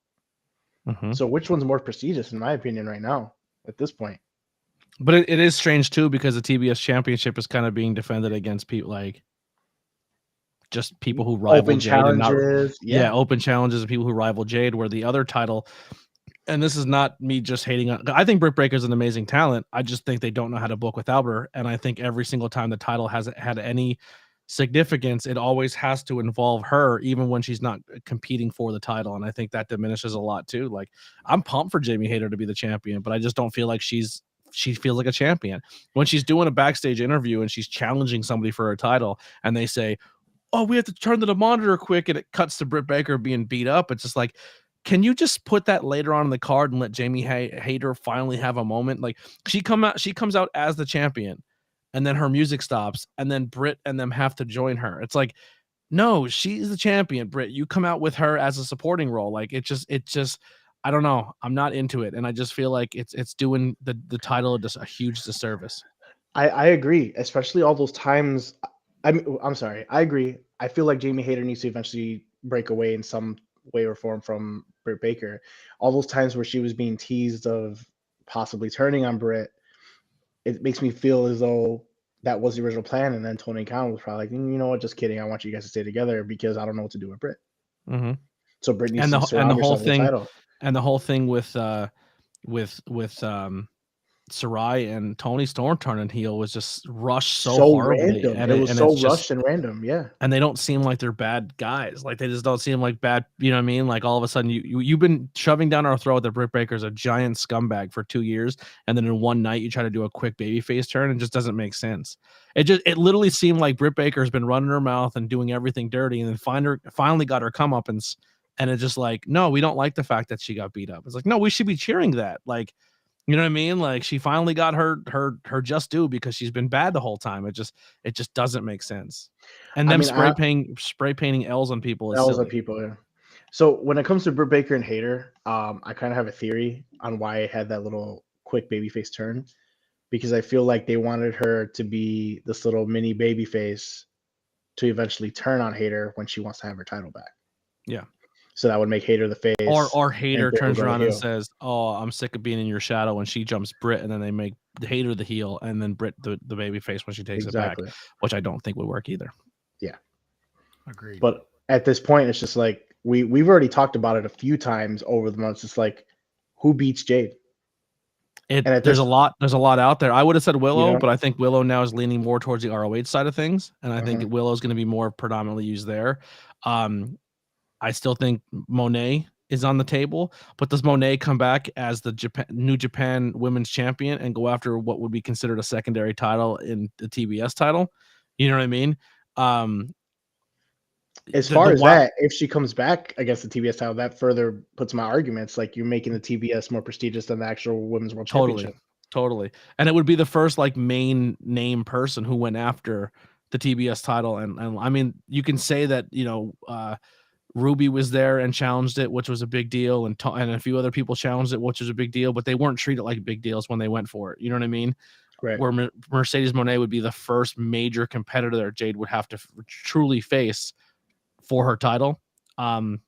Mm-hmm. So which one's more prestigious in my opinion right now at this point? But it is strange too, because the TBS championship is kind of being defended against people like just people who rival open Jade. Challenges. Open challenges of people who rival Jade, where the other title, and this is not me just hating on, I think Britt Baker's an amazing talent. I just think they don't know how to book without her. And I think every single time the title hasn't had any significance, it always has to involve her, even when she's not competing for the title. And I think that diminishes a lot too. Like, I'm pumped for Jamie Hayter to be the champion, but I just don't feel like she feels like a champion. When she's doing a backstage interview and she's challenging somebody for her title and they say, oh, we have to turn to the monitor quick, and it cuts to Britt Baker being beat up. It's just like, can you just put that later on in the card and let Jamie Hayter finally have a moment? Like she comes out as the champion, and then her music stops, and then Britt and them have to join her. It's like, no, she's the champion, Britt. You come out with her as a supporting role. Like it just I don't know. I'm not into it, and I just feel like it's doing the title a huge disservice. I agree, especially all those times. I'm sorry. I agree. I feel like Jamie Hayter needs to eventually break away in some way or form from Britt Baker. All those times where she was being teased of possibly turning on Britt, it makes me feel as though that was the original plan. And then Tony Khan was probably like, you know what, just kidding. I want you guys to stay together because I don't know what to do with Britt. Mm-hmm. So Britt needs to surround herself with the title. And the whole thing with Sarai and Tony Storm turning heel was just rushed so horribly. Random. And it was so rushed and random. Yeah. And they don't seem like they're bad guys. Like they just don't seem like bad. You know what I mean? Like all of a sudden you've been shoving down our throat that Britt Baker's a giant scumbag for 2 years. And then in one night you try to do a quick babyface turn and it just doesn't make sense. It literally seemed like Britt Baker's been running her mouth and doing everything dirty. And then finally got her comeuppance. And it's just like, no, we don't like the fact that she got beat up. It's like, no, we should be cheering that. Like, you know what I mean? Like she finally got her just due because she's been bad the whole time. It just doesn't make sense. And them spray painting L's on people is L's silly. on people. Yeah. So when it comes to Britt Baker and Hayter, I kind of have a theory on why it had that little quick babyface turn, because I feel like they wanted her to be this little mini babyface to eventually turn on Hayter when she wants to have her title back. Yeah. So that would make Hayter the face. Or Hayter turns around and says, "Oh, I'm sick of being in your shadow," and she jumps Britt, and then they make Hayter the heel, and then Britt the baby face when she takes it back, which I don't think would work either. Yeah, agreed. But at this point, it's just like we've already talked about it a few times over the months. It's like, who beats Jade? There's a lot out there. I would have said Willow, but I think Willow now is leaning more towards the ROH side of things, and I think Willow is going to be more predominantly used there. I still think Monet is on the table, but does Monet come back as the New Japan Women's Champion and go after what would be considered a secondary title in the TBS title? You know what I mean? As far as that, if she comes back against the TBS title, that further puts my arguments. Like you're making the TBS more prestigious than the actual Women's World Championship. Totally. And it would be the first like main name person who went after the TBS title. And I mean, you can say that, Ruby was there and challenged it, which was a big deal, and a few other people challenged it, which was a big deal, but they weren't treated like big deals when they went for it. You know what I mean? Right. Where Mercedes Moné would be the first major competitor that Jade would have to truly face for her title. The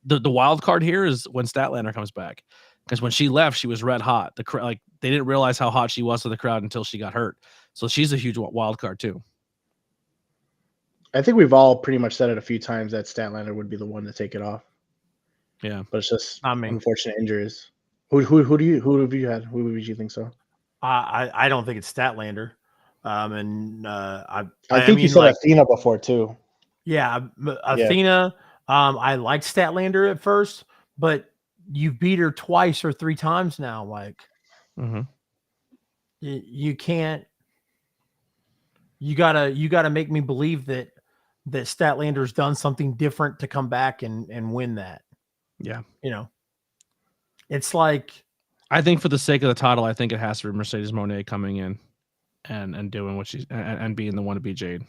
wild card here is when Statlander comes back, because when she left, she was red hot. They didn't realize how hot she was to the crowd until she got hurt. So she's a huge wild card too. I think we've all pretty much said it a few times that Statlander would be the one to take it off. Yeah, but it's just unfortunate injuries. Who have you had? Who would you think so? I don't think it's Statlander. I think you said Athena before too. Yeah, Athena. I liked Statlander at first, but you've beat her twice or three times now. Like, you can't. You gotta make me believe that Statlander's done something different to come back and win that. Yeah. It's like, I think for the sake of the title, I think it has to be Mercedes Moné coming in and doing what she's and being the one to beat Jade.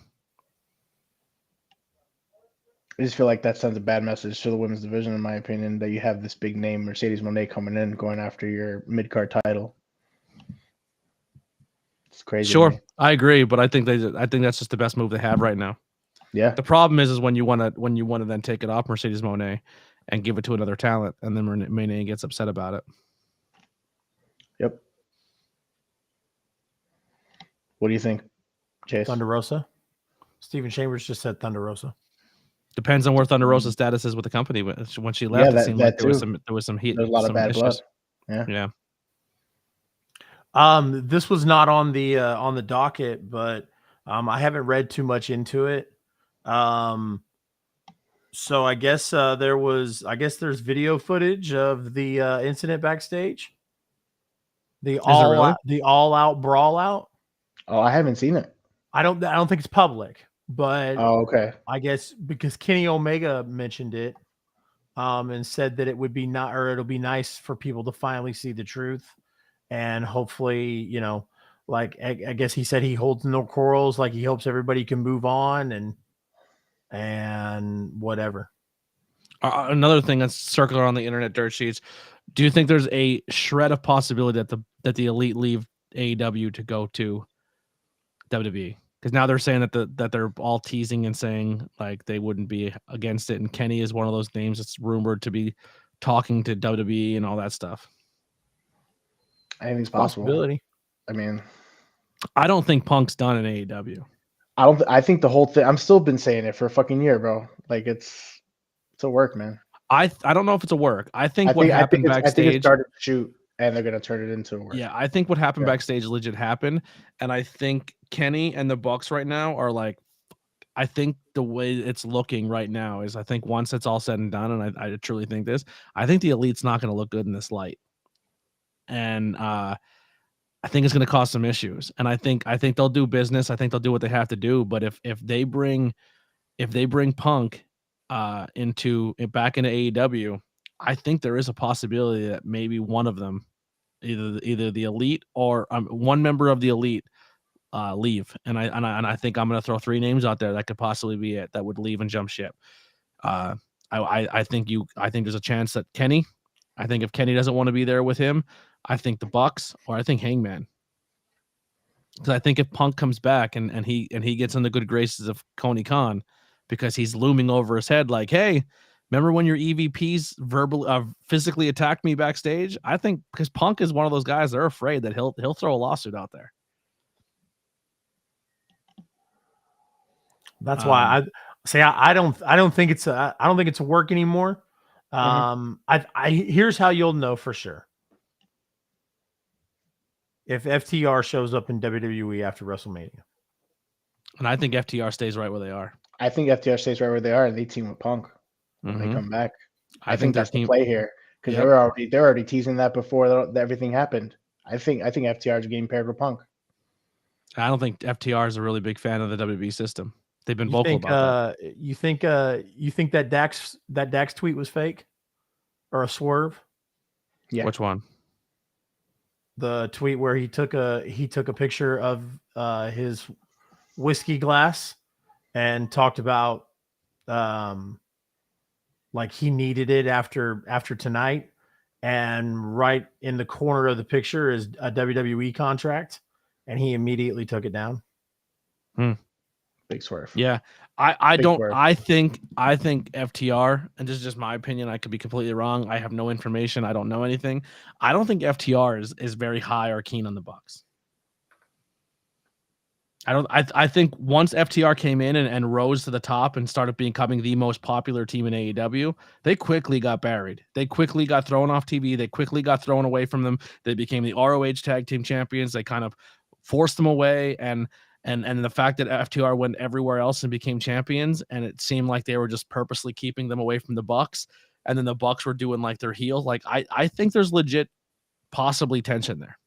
I just feel like that sends a bad message to the women's division, in my opinion, that you have this big name Mercedes Moné coming in, going after your mid-card title. It's crazy. Sure, I agree, but I think that's just the best move they have right now. Yeah. The problem is when you want to then take it off Mercedes Moné and give it to another talent, and then Moné gets upset about it. Yep. What do you think, Chase? Thunder Rosa? Stephen Chambers just said Thunder Rosa. Depends on where Thunder Rosa's status is with the company. When she left, it seemed like there was some heat. There's a lot of bad blood. Yeah. This was not on the docket, but I haven't read too much into it. So I guess there's video footage of the incident backstage. The all out brawl out. Oh, I haven't seen it. I don't think it's public, but okay. I guess because Kenny Omega mentioned it. and said that it would be not, or it'll be nice for people to finally see the truth, and hopefully, like I guess he said he holds no quarrels. Like he hopes everybody can move on and whatever. Another thing that's circular on the internet dirt sheets. Do you think there's a shred of possibility that the Elite leave AEW to go to WWE? Because now they're saying that they're all teasing and saying like they wouldn't be against it, and Kenny is one of those names that's rumored to be talking to WWE and all that stuff. Anything's possible. I mean, I don't think Punk's done in AEW. I think the whole thing. I'm still been saying it for a fucking year, bro. Like it's a work, man. I don't know if it's a work. I think what happened backstage. I think it started to shoot, and they're gonna turn it into a work. Yeah, I think what happened backstage legit happened, and I think Kenny and the Bucks right now are like. I think the way it's looking right now is I think once it's all said and done, and I truly think this, I think the Elite's not going to look good in this light, and I think it's going to cause some issues. And I think they'll do business. I think they'll do what they have to do. But if they bring Punk back into AEW, I think there is a possibility that maybe one of them, either the Elite or one member of the Elite, leave. And I think I'm going to throw 3 names out there that could possibly be it that would leave and jump ship. I think there's a chance that Kenny. I think if Kenny doesn't want to be there with him, I think the Bucks, or I think Hangman. Because I think if Punk comes back and he gets in the good graces of Tony Khan, because he's looming over his head like, hey, remember when your EVPs physically attacked me backstage? I think because Punk is one of those guys, they're afraid that he'll throw a lawsuit out there. That's why I say I don't think it's a work anymore. Here's how you'll know for sure. If FTR shows up in WWE after WrestleMania. And I think FTR stays right where they are. I think FTR stays right where they are, and they team with Punk when they come back. I think that's the play here, because they're already teasing that before everything happened. I think FTR is getting paired with Punk. I don't think FTR is a really big fan of the WWE system. They've been vocal about that. You think that Dax tweet was fake or a swerve? Yeah. Which one? The tweet where he took a picture of his whiskey glass and talked about like he needed it after tonight, and right in the corner of the picture is a WWE contract, and he immediately took it down. Big swerve. Yeah. I think FTR, and this is just my opinion, I could be completely wrong. I have no information. I don't know anything. I don't think FTR is very high or keen on the Bucks. I think once FTR came in and rose to the top and started becoming the most popular team in AEW, they quickly got buried. They quickly got thrown off TV. They quickly got thrown away from them. They became the ROH tag team champions. They kind of forced them away, and the fact that FTR went everywhere else and became champions, and it seemed like they were just purposely keeping them away from the Bucks, and then the Bucks were doing like their heel. Like I think there's legit possibly tension there.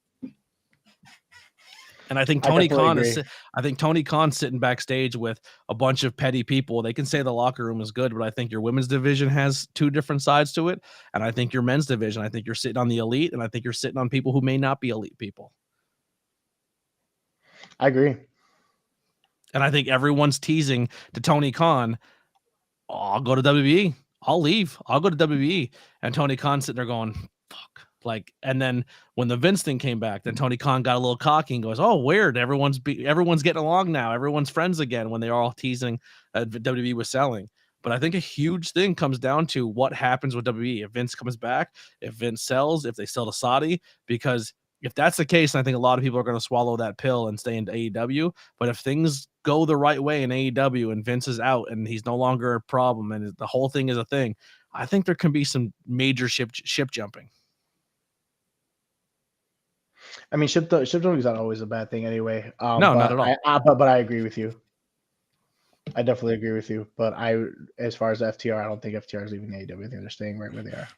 And I think Tony Khan's sitting backstage with a bunch of petty people. They can say the locker room is good, but I think your women's division has 2 different sides to it. And I think your men's division, I think you're sitting on the elite, and I think you're sitting on people who may not be elite people. I agree. And I think everyone's teasing to Tony Khan, I'll go to WWE. I'll leave. I'll go to WWE. And Tony Khan's sitting there going, fuck. Like, and then when the Vince thing came back, then Tony Khan got a little cocky and goes, "Oh, weird! Everyone's getting along now. Everyone's friends again." When they were all teasing that WWE was selling, but I think a huge thing comes down to what happens with WWE if Vince comes back, if Vince sells, if they sell to Saudi. Because if that's the case, I think a lot of people are going to swallow that pill and stay into AEW. But if things go the right way in AEW and Vince is out and he's no longer a problem and the whole thing is a thing, I think there can be some major ship jumping. I mean, ship jumping is not always a bad thing anyway. No, not at all. But I agree with you. I definitely agree with you. But as far as FTR, I don't think FTR is leaving AEW. I think they're staying right where they are.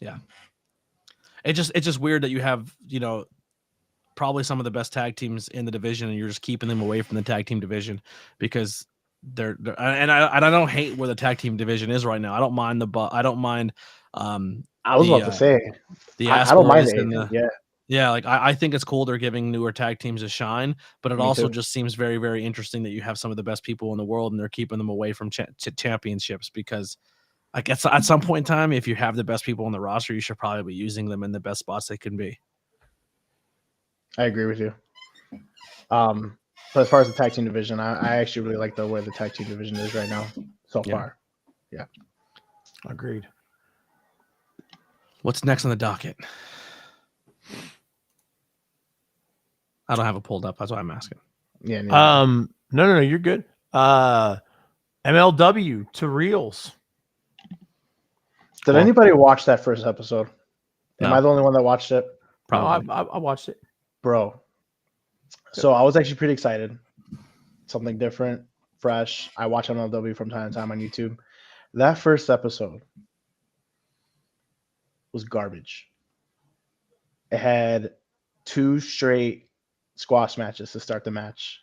Yeah. It's just weird that you have, probably some of the best tag teams in the division, and you're just keeping them away from the tag team division because I don't hate where the tag team division is right now. I don't mind I don't mind. I was about to say I don't mind it. Yeah, like I think it's cool they're giving newer tag teams a shine, but it also just seems very, very interesting that you have some of the best people in the world and they're keeping them away from championships because I guess at some point in time, if you have the best people on the roster, you should probably be using them in the best spots they can be. I agree with you. But as far as the tag team division, I actually really like the way the tag team division is right now so far. Yeah. Agreed. What's next on the docket? I don't have it pulled up. That's why I'm asking. Yeah. No, you're good. MLW to Reels. Did anybody watch that first episode? Am I the only one that watched it? Probably. No, I watched it, bro. So I was actually pretty excited. Something different, fresh. I watch MLW from time to time on YouTube. That first episode was garbage. It had 2 straight squash matches to start the match,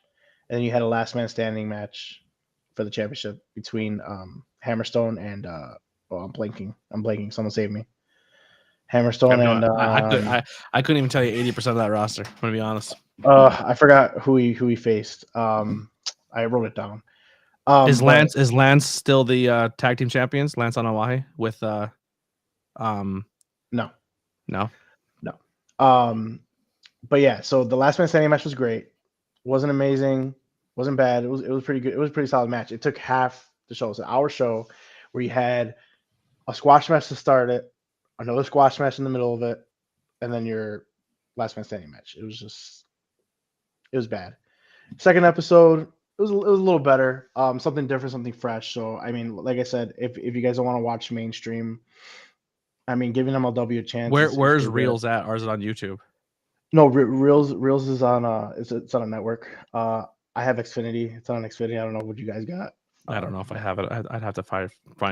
and then you had a last man standing match for the championship between Hammerstone and I'm blanking. Someone save me. Hammerstone and I couldn't even tell you 80% of that roster. I'm gonna be honest. I forgot who he faced. I wrote it down. Is Lance still the tag team champions? Lance Anawahi with No. But yeah, so the last man standing match was great. Wasn't amazing, wasn't bad. It was pretty good. It was a pretty solid match. It took half the show. It's an hour show where you had a squash match to start it, another squash match in the middle of it, and then your last man standing match. It was bad. Second episode, it was a little better. Something different, something fresh. So I mean, like I said, if you guys don't want to watch mainstream, I mean, giving MLW a chance. Where's Reels at, or is it on YouTube? No, Reels is on it's on a network. I have Xfinity. It's on Xfinity. I don't know what you guys got. I don't know if I have it. I'd have to find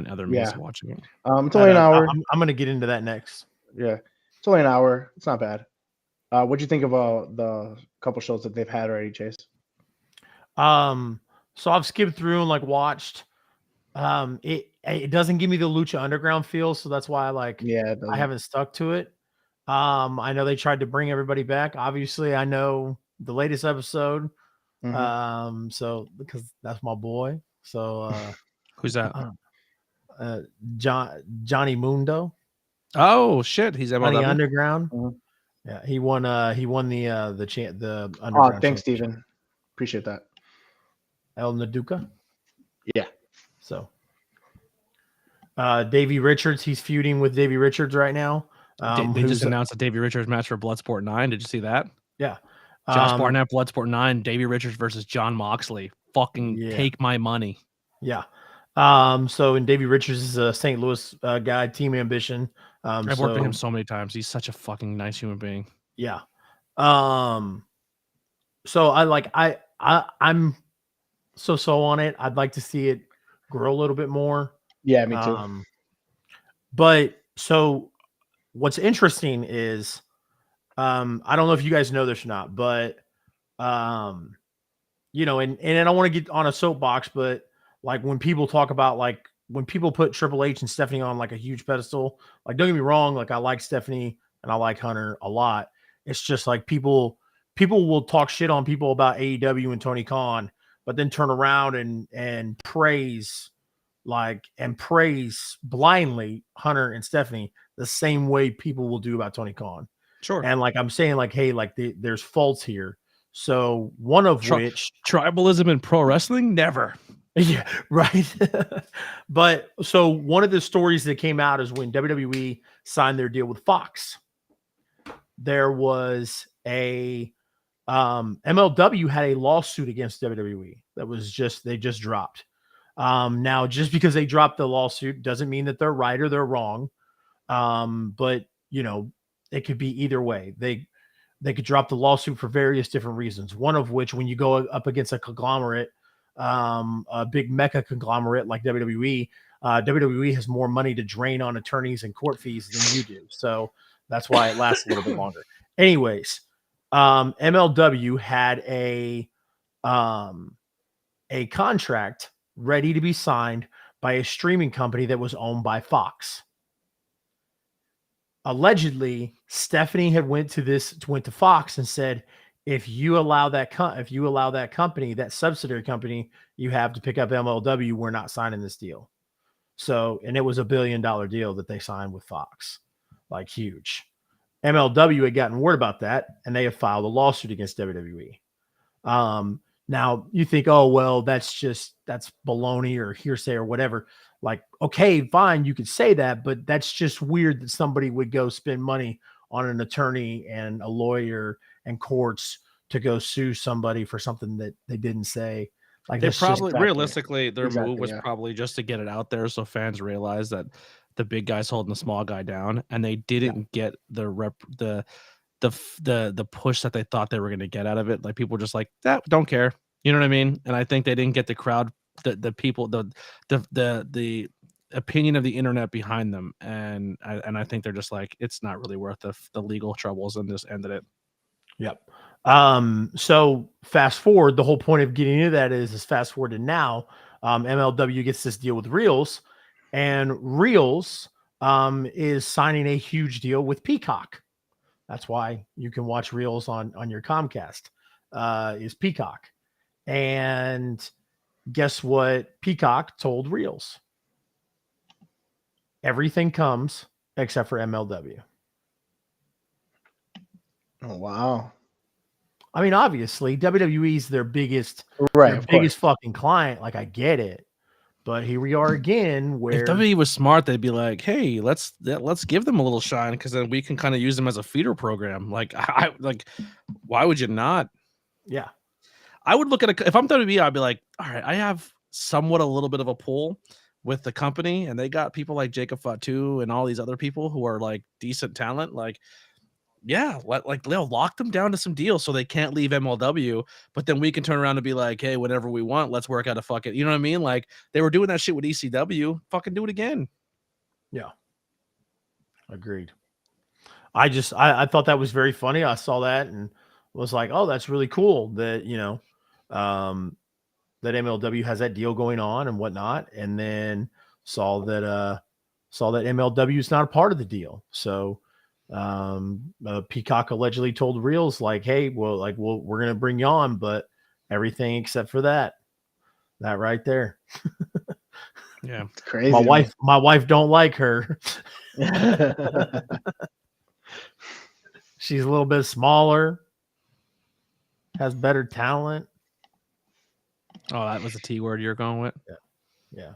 other means of watching it. It's only an hour. I'm gonna get into that next. Yeah, it's only an hour. It's not bad. What'd you think about the couple shows that they've had already, Chase? So I've skipped through and watched. It doesn't give me the Lucha Underground feel, so that's why I haven't stuck to it. I know they tried to bring everybody back. Obviously, I know the latest episode. Mm-hmm. So because that's my boy. So who's that? Johnny Mundo. Oh shit, he's Johnny Underground. Mm-hmm. Yeah, he won the Underground. Oh, thanks, Steven. Appreciate that. El Naduka. Yeah. So Davey Richards, he's feuding with Davey Richards right now. They just announced a Davey Richards match for Bloodsport 9. Did you see that? Yeah. Josh Barnett, Bloodsport 9, Davey Richards versus John Moxley. Take my money. Yeah. So and Davey Richards is a St. Louis guy, Team Ambition. I've worked with him so many times. He's such a fucking nice human being. Yeah. So I'm so on it. I'd like to see it grow a little bit more. Yeah, me too. But so what's interesting is I don't know if you guys know this or not, but and I don't want to get on a soapbox, but when people talk about when people put Triple H and Stephanie on a huge pedestal, don't get me wrong, I like Stephanie and I like Hunter a lot. It's just people will talk shit on people about AEW and Tony Khan, but then turn around and praise blindly Hunter and Stephanie the same way people will do about Tony Khan. Sure. And I'm saying hey, there's faults here. So one of which tribalism in pro wrestling, never. Yeah, right. But so one of the stories that came out is when WWE signed their deal with Fox, there was a MLW had a lawsuit against WWE that was they just dropped. Now, just because they dropped the lawsuit doesn't mean that they're right or they're wrong. But it could be either way. They could drop the lawsuit for various different reasons. One of which, when you go up against a conglomerate, a big mecha conglomerate like WWE, WWE has more money to drain on attorneys and court fees than you do. So that's why it lasts a little bit longer. Anyways, MLW had a contract ready to be signed by a streaming company that was owned by Fox. Allegedly, Stephanie had went to Fox and said, if you allow that company, that subsidiary company you have to pick up MLW, we're not signing this deal. So, and it was $1 billion deal that they signed with Fox, like huge. MLW had gotten word about that, and they have filed a lawsuit against WWE. Now you think, oh, well, that's baloney or hearsay or whatever. Like, okay, fine, you could say that, but that's just weird that somebody would go spend money on an attorney and a lawyer and courts to go sue somebody for something that they didn't say. Like, they probably realistically their move was probably just to get it out there so fans realize that the big guy's holding the small guy down, and they didn't get the push that they thought they were going to get out of it. Like, people were just like, that don't care, you know what I mean? And I think they didn't get the crowd, the people, the opinion of the internet behind them, and I think they're just like, it's not really worth the legal troubles, and just ended it. Yep. So fast forward, the whole point of getting into that is fast forward to now. MLW gets this deal with Reels, and Reels is signing a huge deal with Peacock. That's why you can watch Reels on your Comcast, is Peacock. And guess what Peacock told Reels? Everything comes except for MLW. Oh, wow. I mean, obviously, WWE's their biggest, fucking client. Like, I get it. But here we are again. Where if WWE was smart, they'd be like, "Hey, let's give them a little shine, because then we can kind of use them as a feeder program." Like, why would you not? Yeah, I would look at if I'm WWE, I'd be like, "All right, I have somewhat a little bit of a pull with the company, and they got people like Jacob Fatu and all these other people who are like decent talent. Like, yeah, they'll lock them down to some deals so they can't leave MLW, but then we can turn around and be like, hey, whenever we want, let's work out a fucking, you know what I mean? Like, they were doing that shit with ECW. Fucking do it again. Yeah. Agreed. I thought that was very funny. I saw that and was like, oh, that's really cool that, that MLW has that deal going on and whatnot. And then saw that MLW is not a part of the deal. So, Peacock allegedly told Reels, like, hey, we're going to bring you on, but everything except for that right there. Yeah. It's crazy. My wife don't like her. She's a little bit smaller, has better talent. Oh, that was the T word you're going with? Yeah.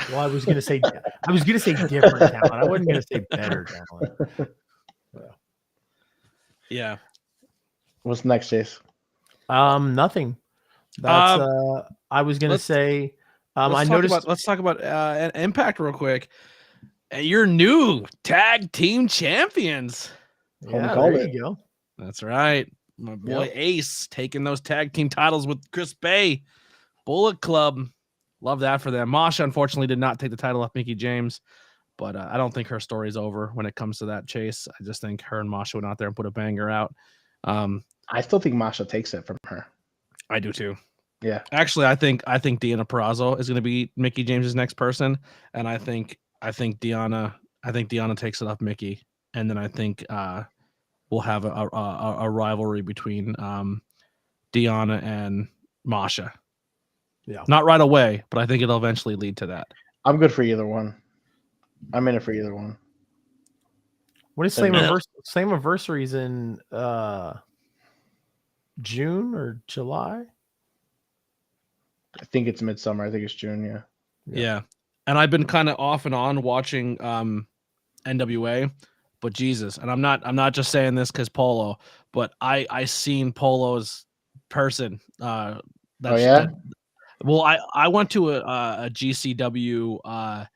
Well, I was gonna say different talent. I wasn't gonna say better talent. Yeah. What's next, Chase? Nothing. That's I was gonna say. Let's talk about Impact real quick. Your new tag team champions. Yeah, there you go. That's right. My boy Ace taking those tag team titles with Chris Bay. Bullet Club. Love that for them. Masha, unfortunately, did not take the title off Mickie James, but I don't think her story's over when it comes to that, Chase. I just think her and Masha went out there and put a banger out. I still think Masha takes it from her. I do too. Yeah. Actually, I think Deonna Purrazzo is going to be Mickie James's next person, and I think Deonna takes it off Mickie, and then I think we'll have a rivalry between Deonna and Masha. Yeah. Not right away, but I think it'll eventually lead to that. I'm good for either one. I'm in it for either one. What is Slammiversary's in June or July? I think it's midsummer. I think it's June. Yeah. And I've been kind of off and on watching NWA, but Jesus, and I'm not just saying this because Polo, but I seen Polo's person. Well, I went to a GCW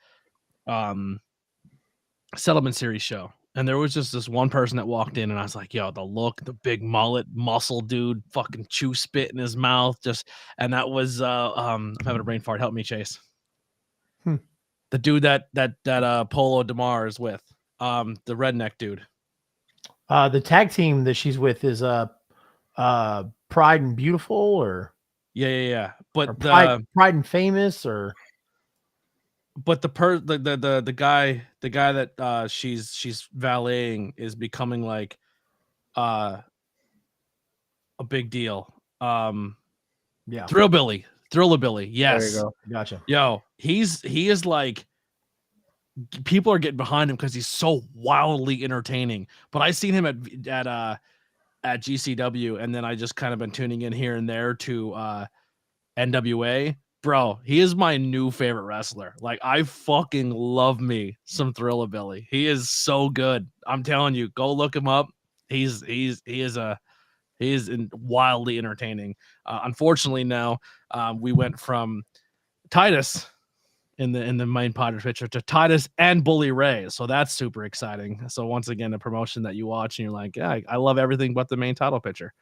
Settlement Series show, and there was just this one person that walked in, and I was like, yo, the look, the big mullet, muscle dude, fucking chew spit in his mouth, and that was I'm having a brain fart. Help me, Chase. The dude that Polo DeMar is with, the redneck dude. The tag team that she's with is Pride and Beautiful, or Yeah. But or Pride and Famous, or the guy that she's valeting is becoming like a big deal. yeah. Thriller-Billy. There you Yes. go. Gotcha. Yo, he is like, people are getting behind him because he's so wildly entertaining. But I seen him at GCW, and then I just kind of been tuning in here and there to NWA. Bro, he is my new favorite wrestler. Like, I fucking love me some Thriller-Billy. He is so good. I'm telling you, go look him up. He is wildly entertaining. Unfortunately, now we went from Titus in the main Padres picture to Titus and Bully Ray, so that's super exciting. So once again, a promotion that you watch and you're like, yeah, I love everything but the main title picture.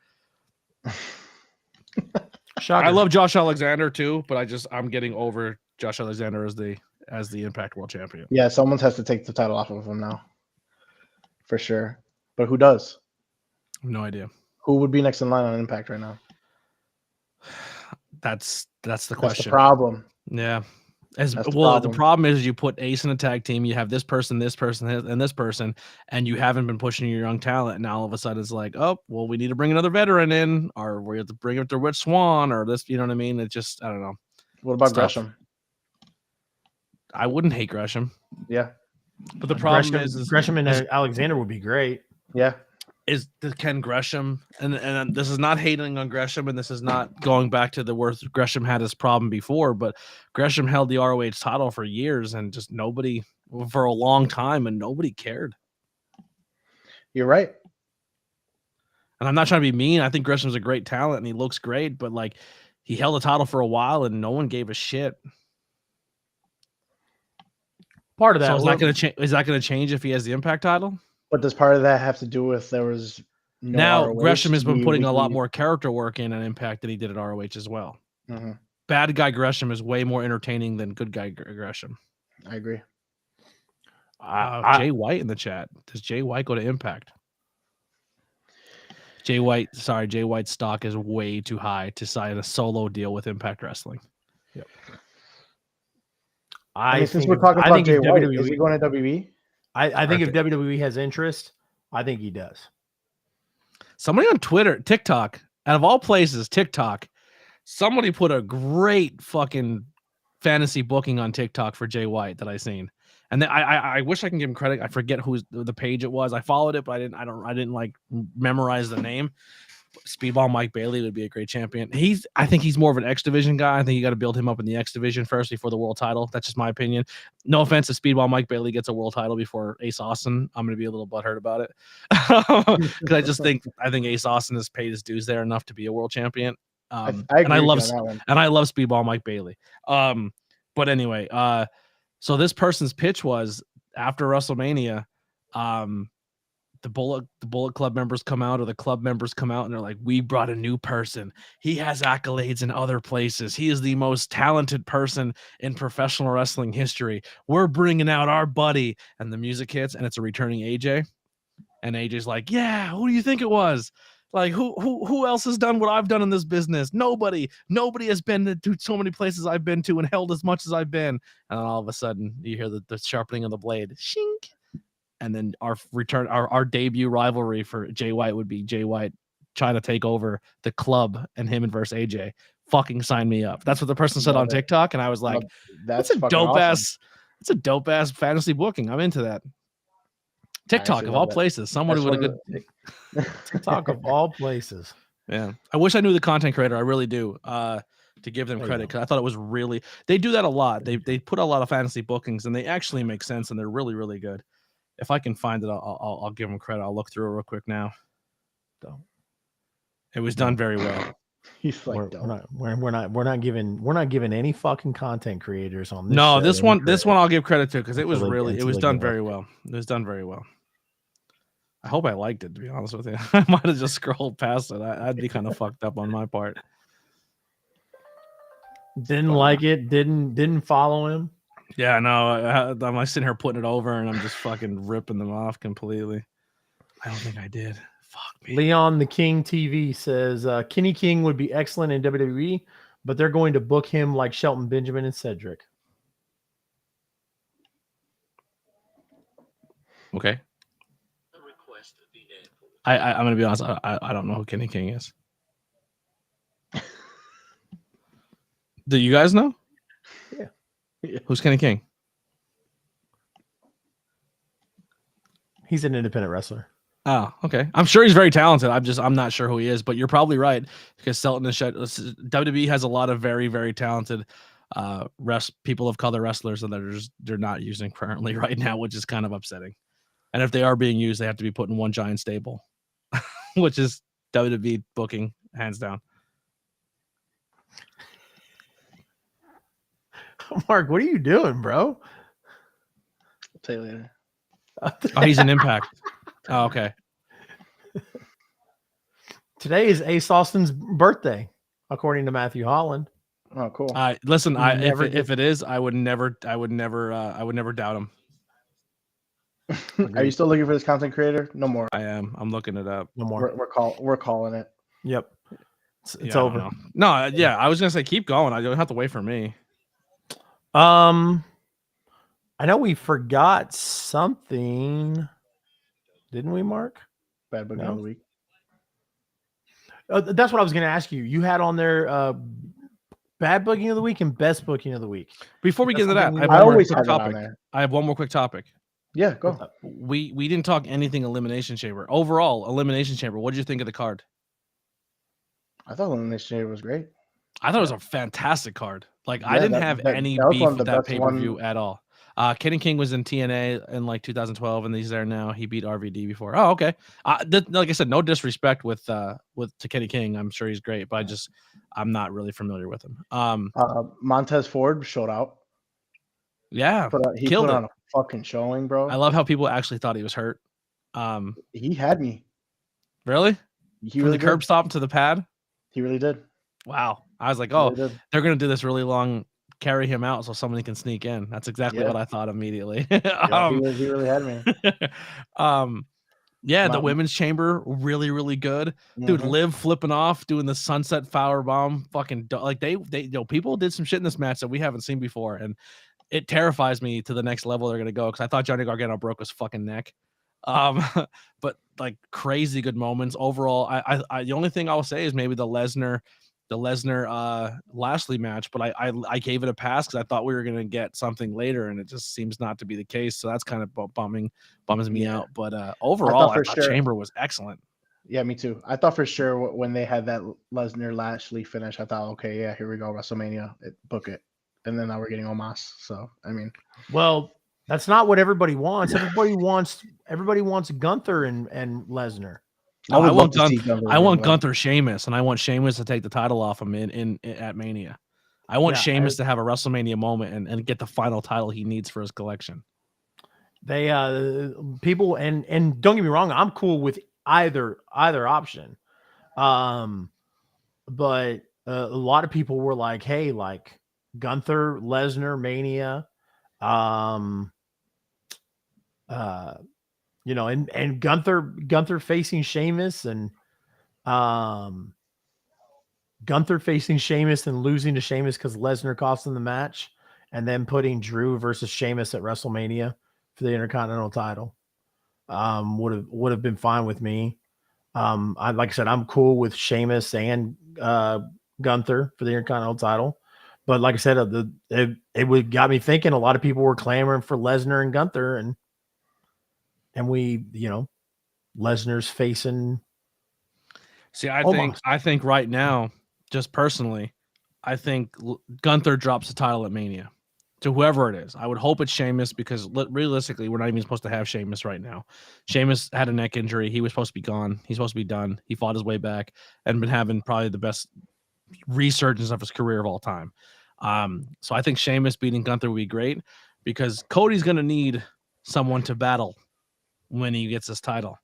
Shocker. I love Josh Alexander too, but I'm getting over Josh Alexander as the Impact World Champion. Yeah, someone has to take the title off of him now, for sure. But who does? No idea. Who would be next in line on Impact right now? That's the question. That's the problem. Yeah. The problem is you put Ace in a tag team, you have this person, and this person, and you haven't been pushing your young talent. And now all of a sudden it's like, oh, well, we need to bring another veteran in, or we have to bring up the Rich Swann, or this, you know what I mean? It just, I don't know. What about Gresham? I wouldn't hate Gresham. Yeah. But the problem is Gresham and Alexander would be great. Yeah. Is the Ken Gresham, and this is not hating on Gresham, and this is not going back to the worth Gresham had his problem before, but Gresham held the ROH title for years and just nobody for a long time, and nobody cared. You're right. And I'm not trying to be mean. I think Gresham's a great talent and he looks great, but like, he held the title for a while and no one gave a shit. Part of that. So is that going to change? Is that going to change if he has the Impact title? But does part of that have to do with there was no now ROH Gresham has been putting weekly... a lot more character work in an Impact than he did at ROH as well. Mm-hmm. Bad guy Gresham is way more entertaining than good guy Gresham. I agree. Jay White in the chat. Does Jay White go to Impact? Jay White's stock is way too high to sign a solo deal with Impact Wrestling. Yep. I mean, since we're talking about Jay White, is he going to WWE? I think if WWE has interest, I think he does. Somebody on TikTok, out of all places, TikTok, somebody put a great fucking fantasy booking on TikTok for Jay White that I seen. And then I wish I can give him credit. I forget who's the page it was. I followed it, but I didn't like memorize the name. Speedball Mike Bailey would be a great champion. I think he's more of an X division guy. I think you got to build him up in the X division first before the world title. That's just my opinion. No offense if Speedball Mike Bailey gets a world title before Ace Austin. I'm going to be a little butthurt about it. Because I think Ace Austin has paid his dues there enough to be a world champion. I love Speedball Mike Bailey. But anyway, so this person's pitch was after WrestleMania, the Bullet Club members come out, or the club members come out, and they're like, we brought a new person. He has accolades in other places. He is the most talented person in professional wrestling history. We're bringing out our buddy. And the music hits, and it's a returning AJ. And AJ's like, yeah, who do you think it was? Like, who else has done what I've done in this business? Nobody has been to so many places I've been to and held as much as I've been. And then all of a sudden, you hear the sharpening of the blade. Shink. And then our debut rivalry for Jay White would be Jay White trying to take over the club and him and versus AJ. Fucking sign me up. That's what the person said on TikTok, and I was like, that's a dope ass. It's a dope ass fantasy booking. I'm into that. TikTok of all places. Someone with a good TikTok of all places. Yeah, I wish I knew the content creator. I really do. To give them credit, because I thought it was really. They do that a lot. They put a lot of fantasy bookings, and they actually make sense, and they're really, really good. If I can find it, I'll give them credit. I'll look through it real quick now. It was done very well. He's like, we're not giving any fucking content creators on this. No, this one I'll give credit to, because it was done very well. It was done very well. I hope I liked it, to be honest with you. I might have just scrolled past it. I'd be kind of fucked up on my part. Didn't like it. Didn't follow him. Yeah, no, I'm sitting here putting it over, and I'm just fucking ripping them off completely. I don't think I did. Fuck me. Leon the King TV says Kenny King would be excellent in WWE. but they're going to book him like Shelton Benjamin and Cedric. Okay. I'm gonna be honest. I don't know who Kenny King is. Do you guys know? Yeah. Who's Kenny King? He's an independent wrestler. Oh, okay. I'm sure he's very talented. I'm not sure who he is, but you're probably right because WWE has a lot of very, very talented people of color wrestlers that they're not using currently right now, which is kind of upsetting. And if they are being used, they have to be put in one giant stable, which is WWE booking hands down. Mark, what are you doing, bro? I'll tell you later. Oh, he's an Impact. Oh, okay. Today is Ace Austin's birthday, according to Matthew Holland. Oh, cool. Listen, if it is, I would never doubt him. Are you still looking for this content creator? No more. I am. I'm looking it up. No more. We're calling it. Yep. It's over. No, yeah, I was gonna say keep going. I don't have to wait for me. I know we forgot something, didn't we, Mark? Bad booking of the week. That's what I was going to ask you. You had on there bad booking of the week and best booking of the week. Before we get into that, I have one more quick topic. Yeah, go. We didn't talk anything Elimination Chamber. Overall, Elimination Chamber, what did you think of the card? I thought Elimination Chamber was great. I thought it was a fantastic card. Like, I didn't have any beef with that pay-per-view at all. Kenny King was in TNA in like 2012, and he's there now. He beat RVD before. Oh, okay. Like I said, no disrespect to Kenny King. I'm sure he's great, but I'm not really familiar with him. Montez Ford showed out. Yeah, he put on a fucking showing, bro. I love how people actually thought he was hurt. He had me. Really? From the curb stop to the pad? He really did. Wow. I was like, oh, they're gonna do this really long, carry him out so somebody can sneak in. That's exactly what I thought immediately. He really had me. The women's chamber really, really good. Dude, Liv flipping off, doing the sunset power bomb, fucking like they people did some shit in this match that we haven't seen before, and it terrifies me to the next level they're gonna go because I thought Johnny Gargano broke his fucking neck. But like crazy good moments overall. I the only thing I'll say is maybe the Lesnar Lashley match, but I gave it a pass because I thought we were gonna get something later, and it just seems not to be the case. So that's kind of bums me out. But overall, I thought Chamber was excellent. Yeah, me too. I thought for sure when they had that Lesnar Lashley finish, I thought, okay, yeah, here we go, WrestleMania, book it. And then now we're getting Omos. So I mean, well, that's not what everybody wants. Everybody wants Gunther and Lesnar. I want Gunther Sheamus, and I want Sheamus to take the title off him at Mania. I want Sheamus to have a WrestleMania moment and get the final title he needs for his collection. They people and don't get me wrong, I'm cool with either option. But a lot of people were like, hey, like Gunther, Lesnar, Mania, and Gunther facing Sheamus and Gunther facing Sheamus and losing to Sheamus because Lesnar cost him the match, and then putting Drew versus Sheamus at WrestleMania for the Intercontinental title would have been fine with me. Like I said, I'm cool with Sheamus and Gunther for the Intercontinental title. But like I said, it got me thinking. A lot of people were clamoring for Lesnar and Gunther, and we, Lesnar's facing. See, I think right now, just personally, I think Gunther drops the title at Mania to whoever it is. I would hope it's Sheamus because realistically, we're not even supposed to have Sheamus right now. Sheamus had a neck injury. He was supposed to be gone. He's supposed to be done. He fought his way back and been having probably the best resurgence of his career of all time. So I think Sheamus beating Gunther would be great because Cody's going to need someone to battle when he gets his title.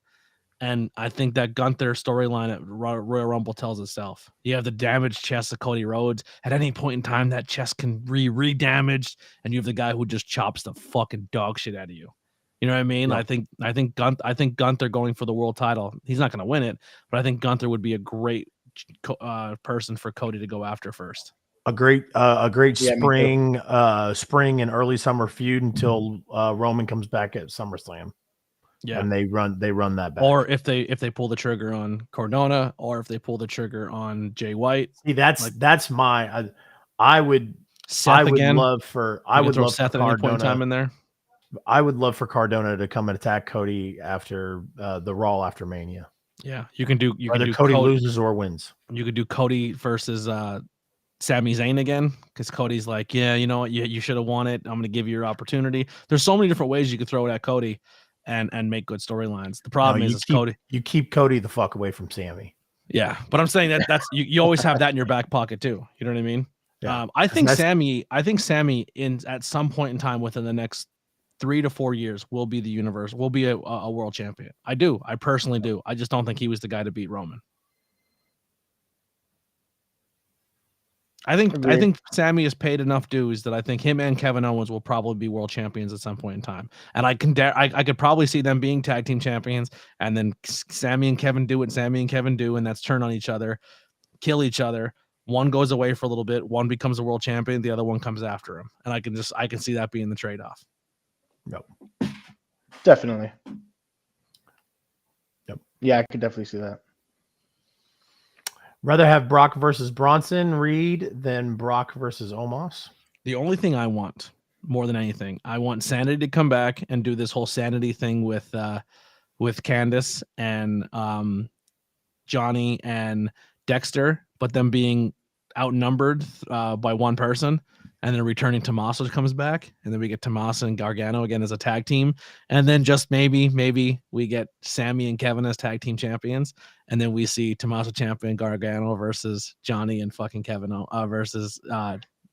And I think that Gunther storyline at Royal Rumble tells itself. You have the damaged chest of Cody Rhodes. At any point in time, that chest can be re-damaged, and you have the guy who just chops the fucking dog shit out of you. You know what I mean? Yeah. I think Gunther going for the world title. He's not going to win it, but I think Gunther would be a great person for Cody to go after first. A great Yeah, spring and early summer feud until Roman comes back at SummerSlam. Yeah, and they run that back. Or if they pull the trigger on Cardona, or if they pull the trigger on Jay White. See, that's my. I would Seth again. love for Seth at Cardona, any point in time in there. I would love for Cardona to come and attack Cody after the Raw after Mania. Yeah, you can do Cody loses or wins. You could do Cody versus Sami Zayn again, because Cody's like, yeah, you know what, you should have won it. I'm going to give you your opportunity. There's so many different ways you could throw it at Cody and make good storylines. The problem is Cody. You keep Cody the fuck away from Sami. Yeah, but I'm saying that's you always have that in your back pocket too. You know what I mean? Yeah. I think Sami at some point in time within the next 3 to 4 years will be a world champion. I personally do. I just don't think he was the guy to beat Roman. I think Sami has paid enough dues that I think him and Kevin Owens will probably be world champions at some point in time. And I could probably see them being tag team champions, and then Sami and Kevin do what Sami and Kevin do, and that's turn on each other, kill each other. One goes away for a little bit, one becomes a world champion, the other one comes after him. And I can see that being the trade-off. Yep. Definitely. Yep. Yeah, I could definitely see that. Rather have Brock versus Bronson Reed than Brock versus Omos. The only thing I want more than anything, I want Sanity to come back and do this whole Sanity thing with Candice and Johnny and Dexter, but them being outnumbered by one person, and then returning Tommaso comes back, and then we get Tommaso and Gargano again as a tag team, and then just maybe we get Sami and Kevin as tag team champions, and then we see Tommaso champion Gargano versus Johnny and fucking Kevin versus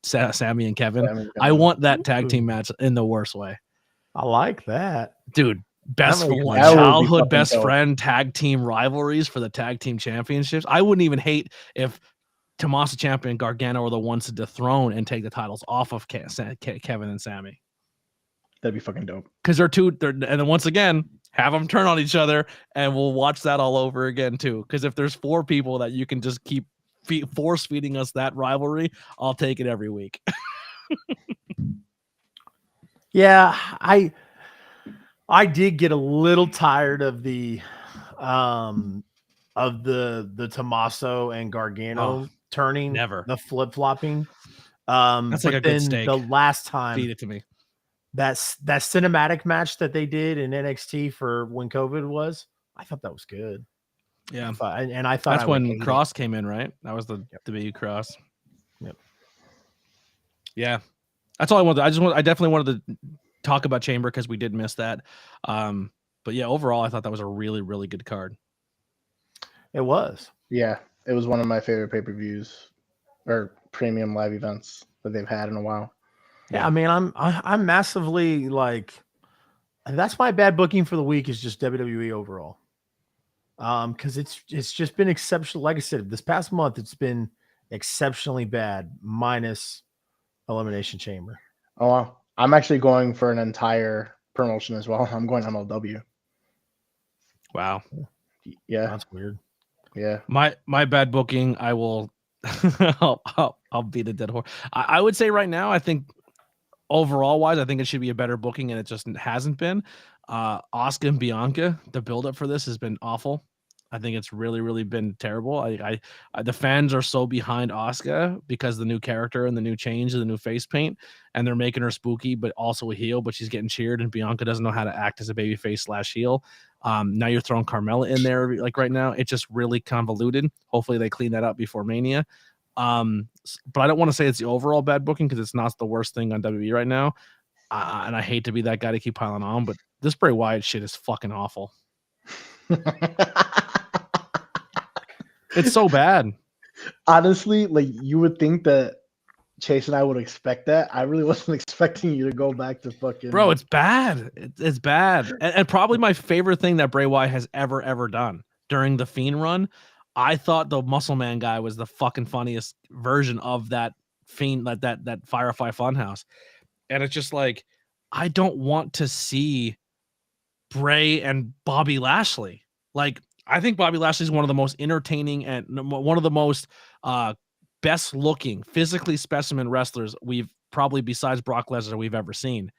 Sami and Kevin. I want that tag team match in the worst way. I like that, dude. Childhood best friend tag team rivalries for the tag team championships. I wouldn't even hate if Tommaso Ciampa and Gargano are the ones to dethrone and take the titles off of Kevin and Sami. That'd be fucking dope. Because and then once again, have them turn on each other, and we'll watch that all over again too. Because if there's 4 people that you can just keep force feeding us that rivalry, I'll take it every week. Yeah, I did get a little tired of the Tommaso and Gargano turning, the flip-flopping. That's like a good steak. The last time, feed it to me. That cinematic match that they did in NXT for when COVID was, I thought that was good. Yeah, and I thought that's when Cross came in, right? That was the big Cross. Yep. Yeah, that's all I wanted. I definitely wanted to talk about Chamber because we did miss that. But yeah, overall, I thought that was a really, really good card. It was. Yeah, it was one of my favorite pay-per-views or premium live events that they've had in a while. Yeah, I mean, I'm massively like, that's my bad booking for the week is just WWE overall. Because it's just been exceptional. Like I said, this past month it's been exceptionally bad, minus Elimination Chamber. Oh wow. I'm actually going for an entire promotion as well. I'm going MLW. Wow. Yeah, that's weird. Yeah, my bad booking. I will. I'll beat a dead horse. I would say right now, I think overall wise, I think it should be a better booking, and it just hasn't been. Asuka and Bianca, the buildup for this has been awful. I think it's really, really been terrible. The fans are so behind Asuka because the new character and the new change and the new face paint, and they're making her spooky, but also a heel, but she's getting cheered, and Bianca doesn't know how to act as a baby face / heel. Now you're throwing Carmella in there. Like right now, it's just really convoluted. Hopefully they clean that up before Mania. But I don't want to say it's the overall bad booking because it's not the worst thing on WWE right now. And I hate to be that guy to keep piling on, but this Bray Wyatt shit is fucking awful. It's so bad. Honestly, like you would think that Chase and I would expect that. I really wasn't expecting you to go back to fucking. Bro, it's bad. It's bad. And probably my favorite thing that Bray Wyatt has ever done during the Fiend run. I thought the Muscle Man guy was the fucking funniest version of that Fiend, that Firefly Funhouse. And it's just like, I don't want to see Bray and Bobby Lashley. Like, I think Bobby Lashley is one of the most entertaining and one of the most best looking, physically specimen wrestlers we've probably besides Brock Lesnar we've ever seen.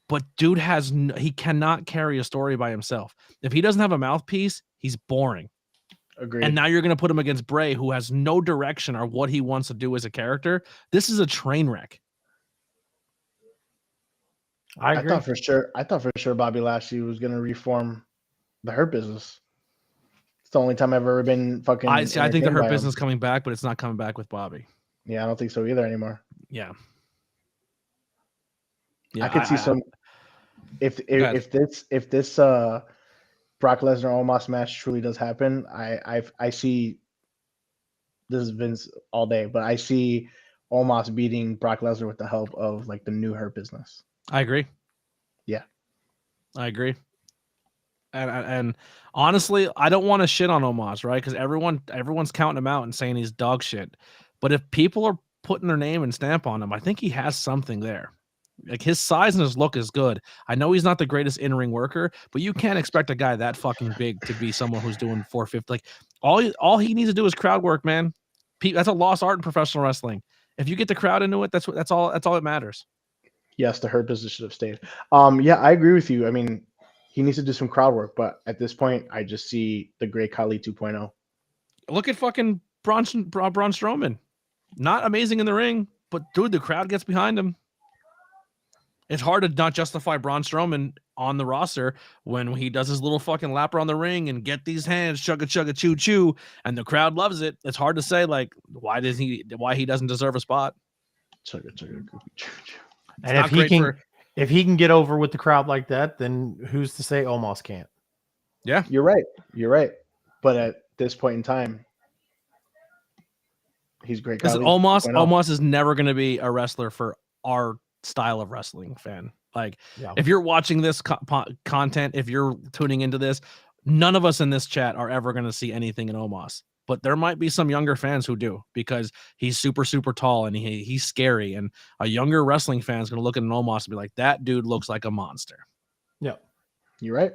But dude he cannot carry a story by himself. If he doesn't have a mouthpiece, he's boring. Agreed. And now you're going to put him against Bray, who has no direction or what he wants to do as a character. This is a train wreck. I agree. I thought for sure Bobby Lashley was going to reform the Hurt Business. It's the only time I've ever been fucking. I think the Hurt Business coming back, but it's not coming back with Bobby. Yeah, I don't think so either anymore. Yeah. I could see some. If this Brock Lesnar Omos match truly does happen, I see. This is Vince all day, but I see Omos beating Brock Lesnar with the help of like the new Hurt Business. I agree. Yeah, I agree. And honestly, I don't want to shit on Omos, right? Because everyone's counting him out and saying he's dog shit. But if people are putting their name and stamp on him, I think he has something there. Like his size and his look is good. I know he's not the greatest in-ring worker, but you can't expect a guy that fucking big to be someone who's doing 450. Like all he needs to do is crowd work, man. That's a lost art in professional wrestling. If you get the crowd into it, that's all that matters. Yes, the Hurt Business should have stayed. Yeah, I agree with you. I mean, he needs to do some crowd work, but at this point, I just see the Great Khali 2.0. Look at fucking Braun Strowman. Not amazing in the ring, but dude, the crowd gets behind him. It's hard to not justify Braun Strowman on the roster when he does his little fucking lap around the ring and get these hands, chugga chugga choo choo, and the crowd loves it. It's hard to say like why he doesn't deserve a spot. Chugga chugga choo choo. And if he can get over with the crowd like that, then who's to say Omos can't? Yeah, you're right. You're right. But at this point in time, he's great. Omos is never going to be a wrestler for our style of wrestling fan. Like if you're watching this content, if you're tuning into this, none of us in this chat are ever going to see anything in Omos, but there might be some younger fans who do because he's super, super tall and he's scary. And a younger wrestling fan is going to look at an Omos and be like, that dude looks like a monster. Yep. You're right.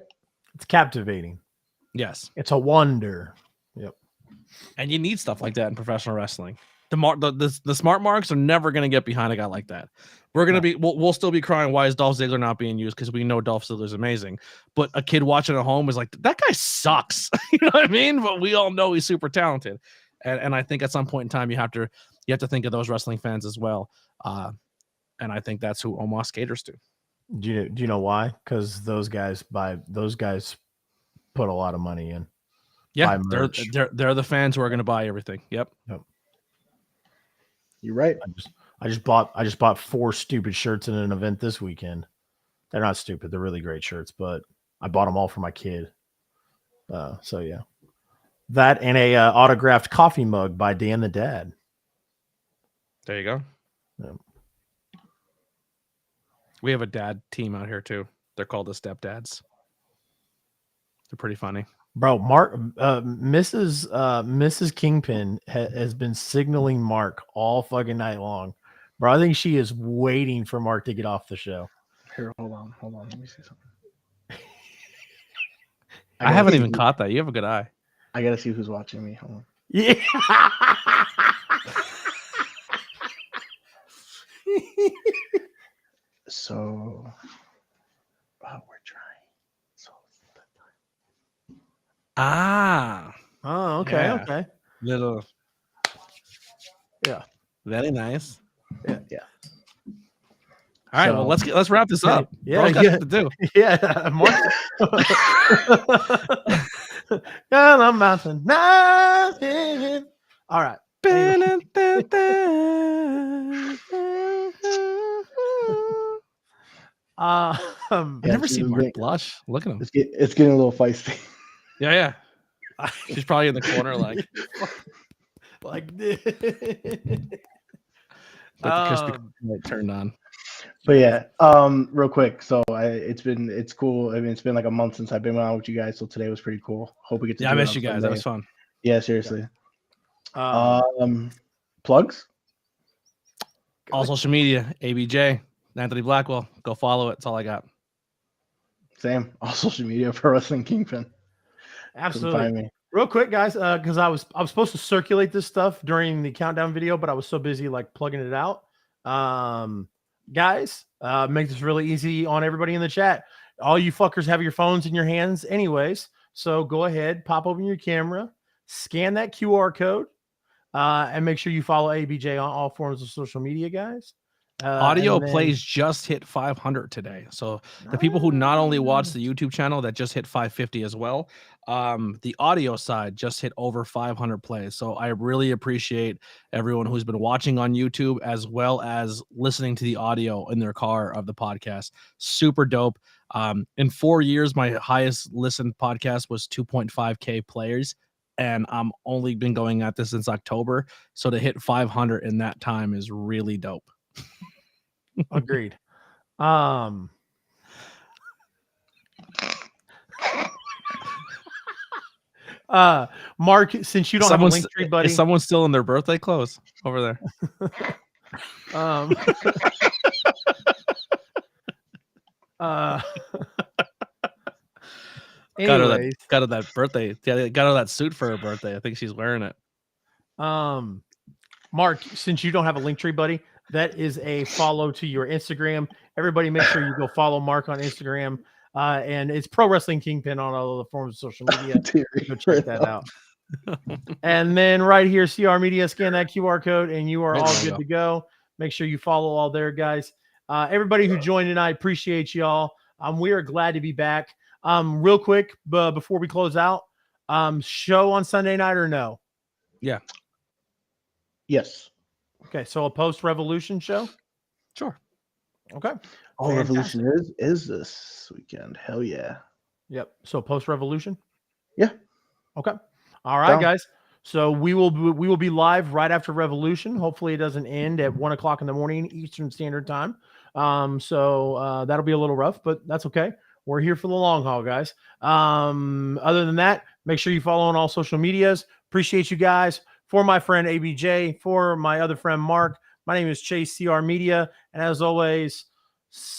It's captivating. Yes. It's a wonder. Yep. And you need stuff like that in professional wrestling. The smart marks are never going to get behind a guy like that. We're going to we'll still be crying, why is Dolph Ziggler not being used? Because we know Dolph Ziggler's amazing. But a kid watching at home is like, that guy sucks. You know what I mean? But we all know he's super talented. And I think at some point in time, you have to think of those wrestling fans as well. And I think that's who Omos caters to. Do you know why? Because those guys put a lot of money in. Yeah, they're the fans who are going to buy everything. Yep. You're right. I just bought 4 stupid shirts in an event this weekend. They're not stupid. They're really great shirts, but I bought them all for my kid. So yeah, that and a autographed coffee mug by Dan the Dad. There you go. Yeah. We have a dad team out here too. They're called the Stepdads. They're pretty funny. Bro, Mrs. Kingpin has been signaling Mark all fucking night long. Bro, I think she is waiting for Mark to get off the show. Here, hold on. Let me see something. I haven't even caught that. You have a good eye. I gotta see who's watching me. Hold on. Yeah. So, we're trying. Oh, okay, yeah. okay. Little, yeah, very nice. Yeah. All right, well let's wrap this up. Yeah, to do. Yeah, Mark. I'm mountain. All right. I never seen Mark blush. Look at him. It's getting a little feisty. Yeah. She's probably in the corner, like this. The crispy light turned on. But yeah, real quick. So it's cool. I mean, it's been like a month since I've been on with you guys, so today was pretty cool. Hope we get to. Yeah, I missed you guys. Sunday. That was fun. Yeah, seriously. Plugs. All social media, ABJ, Anthony Blackwell. Go follow it. That's all I got. Same. All social media for Wrestling Kingpin. Absolutely. Real quick, guys, because I was supposed to circulate this stuff during the countdown video, but I was so busy like plugging it out. Guys, make this really easy on everybody in the chat. All you fuckers have your phones in your hands, anyways. So go ahead, pop open your camera, scan that QR code, and make sure you follow ABJ on all forms of social media, guys. Audio plays just hit 500 today. So the people who not only watch the YouTube channel that just hit 550 as well, the audio side just hit over 500 plays. So I really appreciate everyone who's been watching on YouTube as well as listening to the audio in their car of the podcast. Super dope. In 4 years, my highest listened podcast was 2.5K players. And I'm only been going at this since October. So to hit 500 in that time is really dope. Agreed. Mark, since you don't have a link tree, buddy, is someone still in their birthday clothes over there? Got her that birthday. Yeah, got her that suit for her birthday. I think she's wearing it. Mark, since you don't have a link tree, buddy, that is a follow to your Instagram. Everybody, make sure you go follow Mark on Instagram. And it's Pro Wrestling Kingpin on all of the forms of social media. Go check that out. And then right here, CR Media, scan that QR code, and you are all good to go. Make sure you follow all there, guys. Everybody who joined tonight, appreciate y'all. We are glad to be back. Real quick, before we close out, show on Sunday night or no? Yeah. Yes. Okay, so a post-Revolution show? Sure. Okay. Oh, Revolution is this weekend. Hell yeah. Yep. So post-Revolution? Yeah. Okay. All right, guys. So we will be live right after Revolution. Hopefully it doesn't end at 1 o'clock in the morning Eastern Standard Time. So that'll be a little rough, but that's okay. We're here for the long haul, guys. Other than that, make sure you follow on all social medias. Appreciate you guys. For my friend ABJ, for my other friend Mark, my name is Chase CR Media, and as always,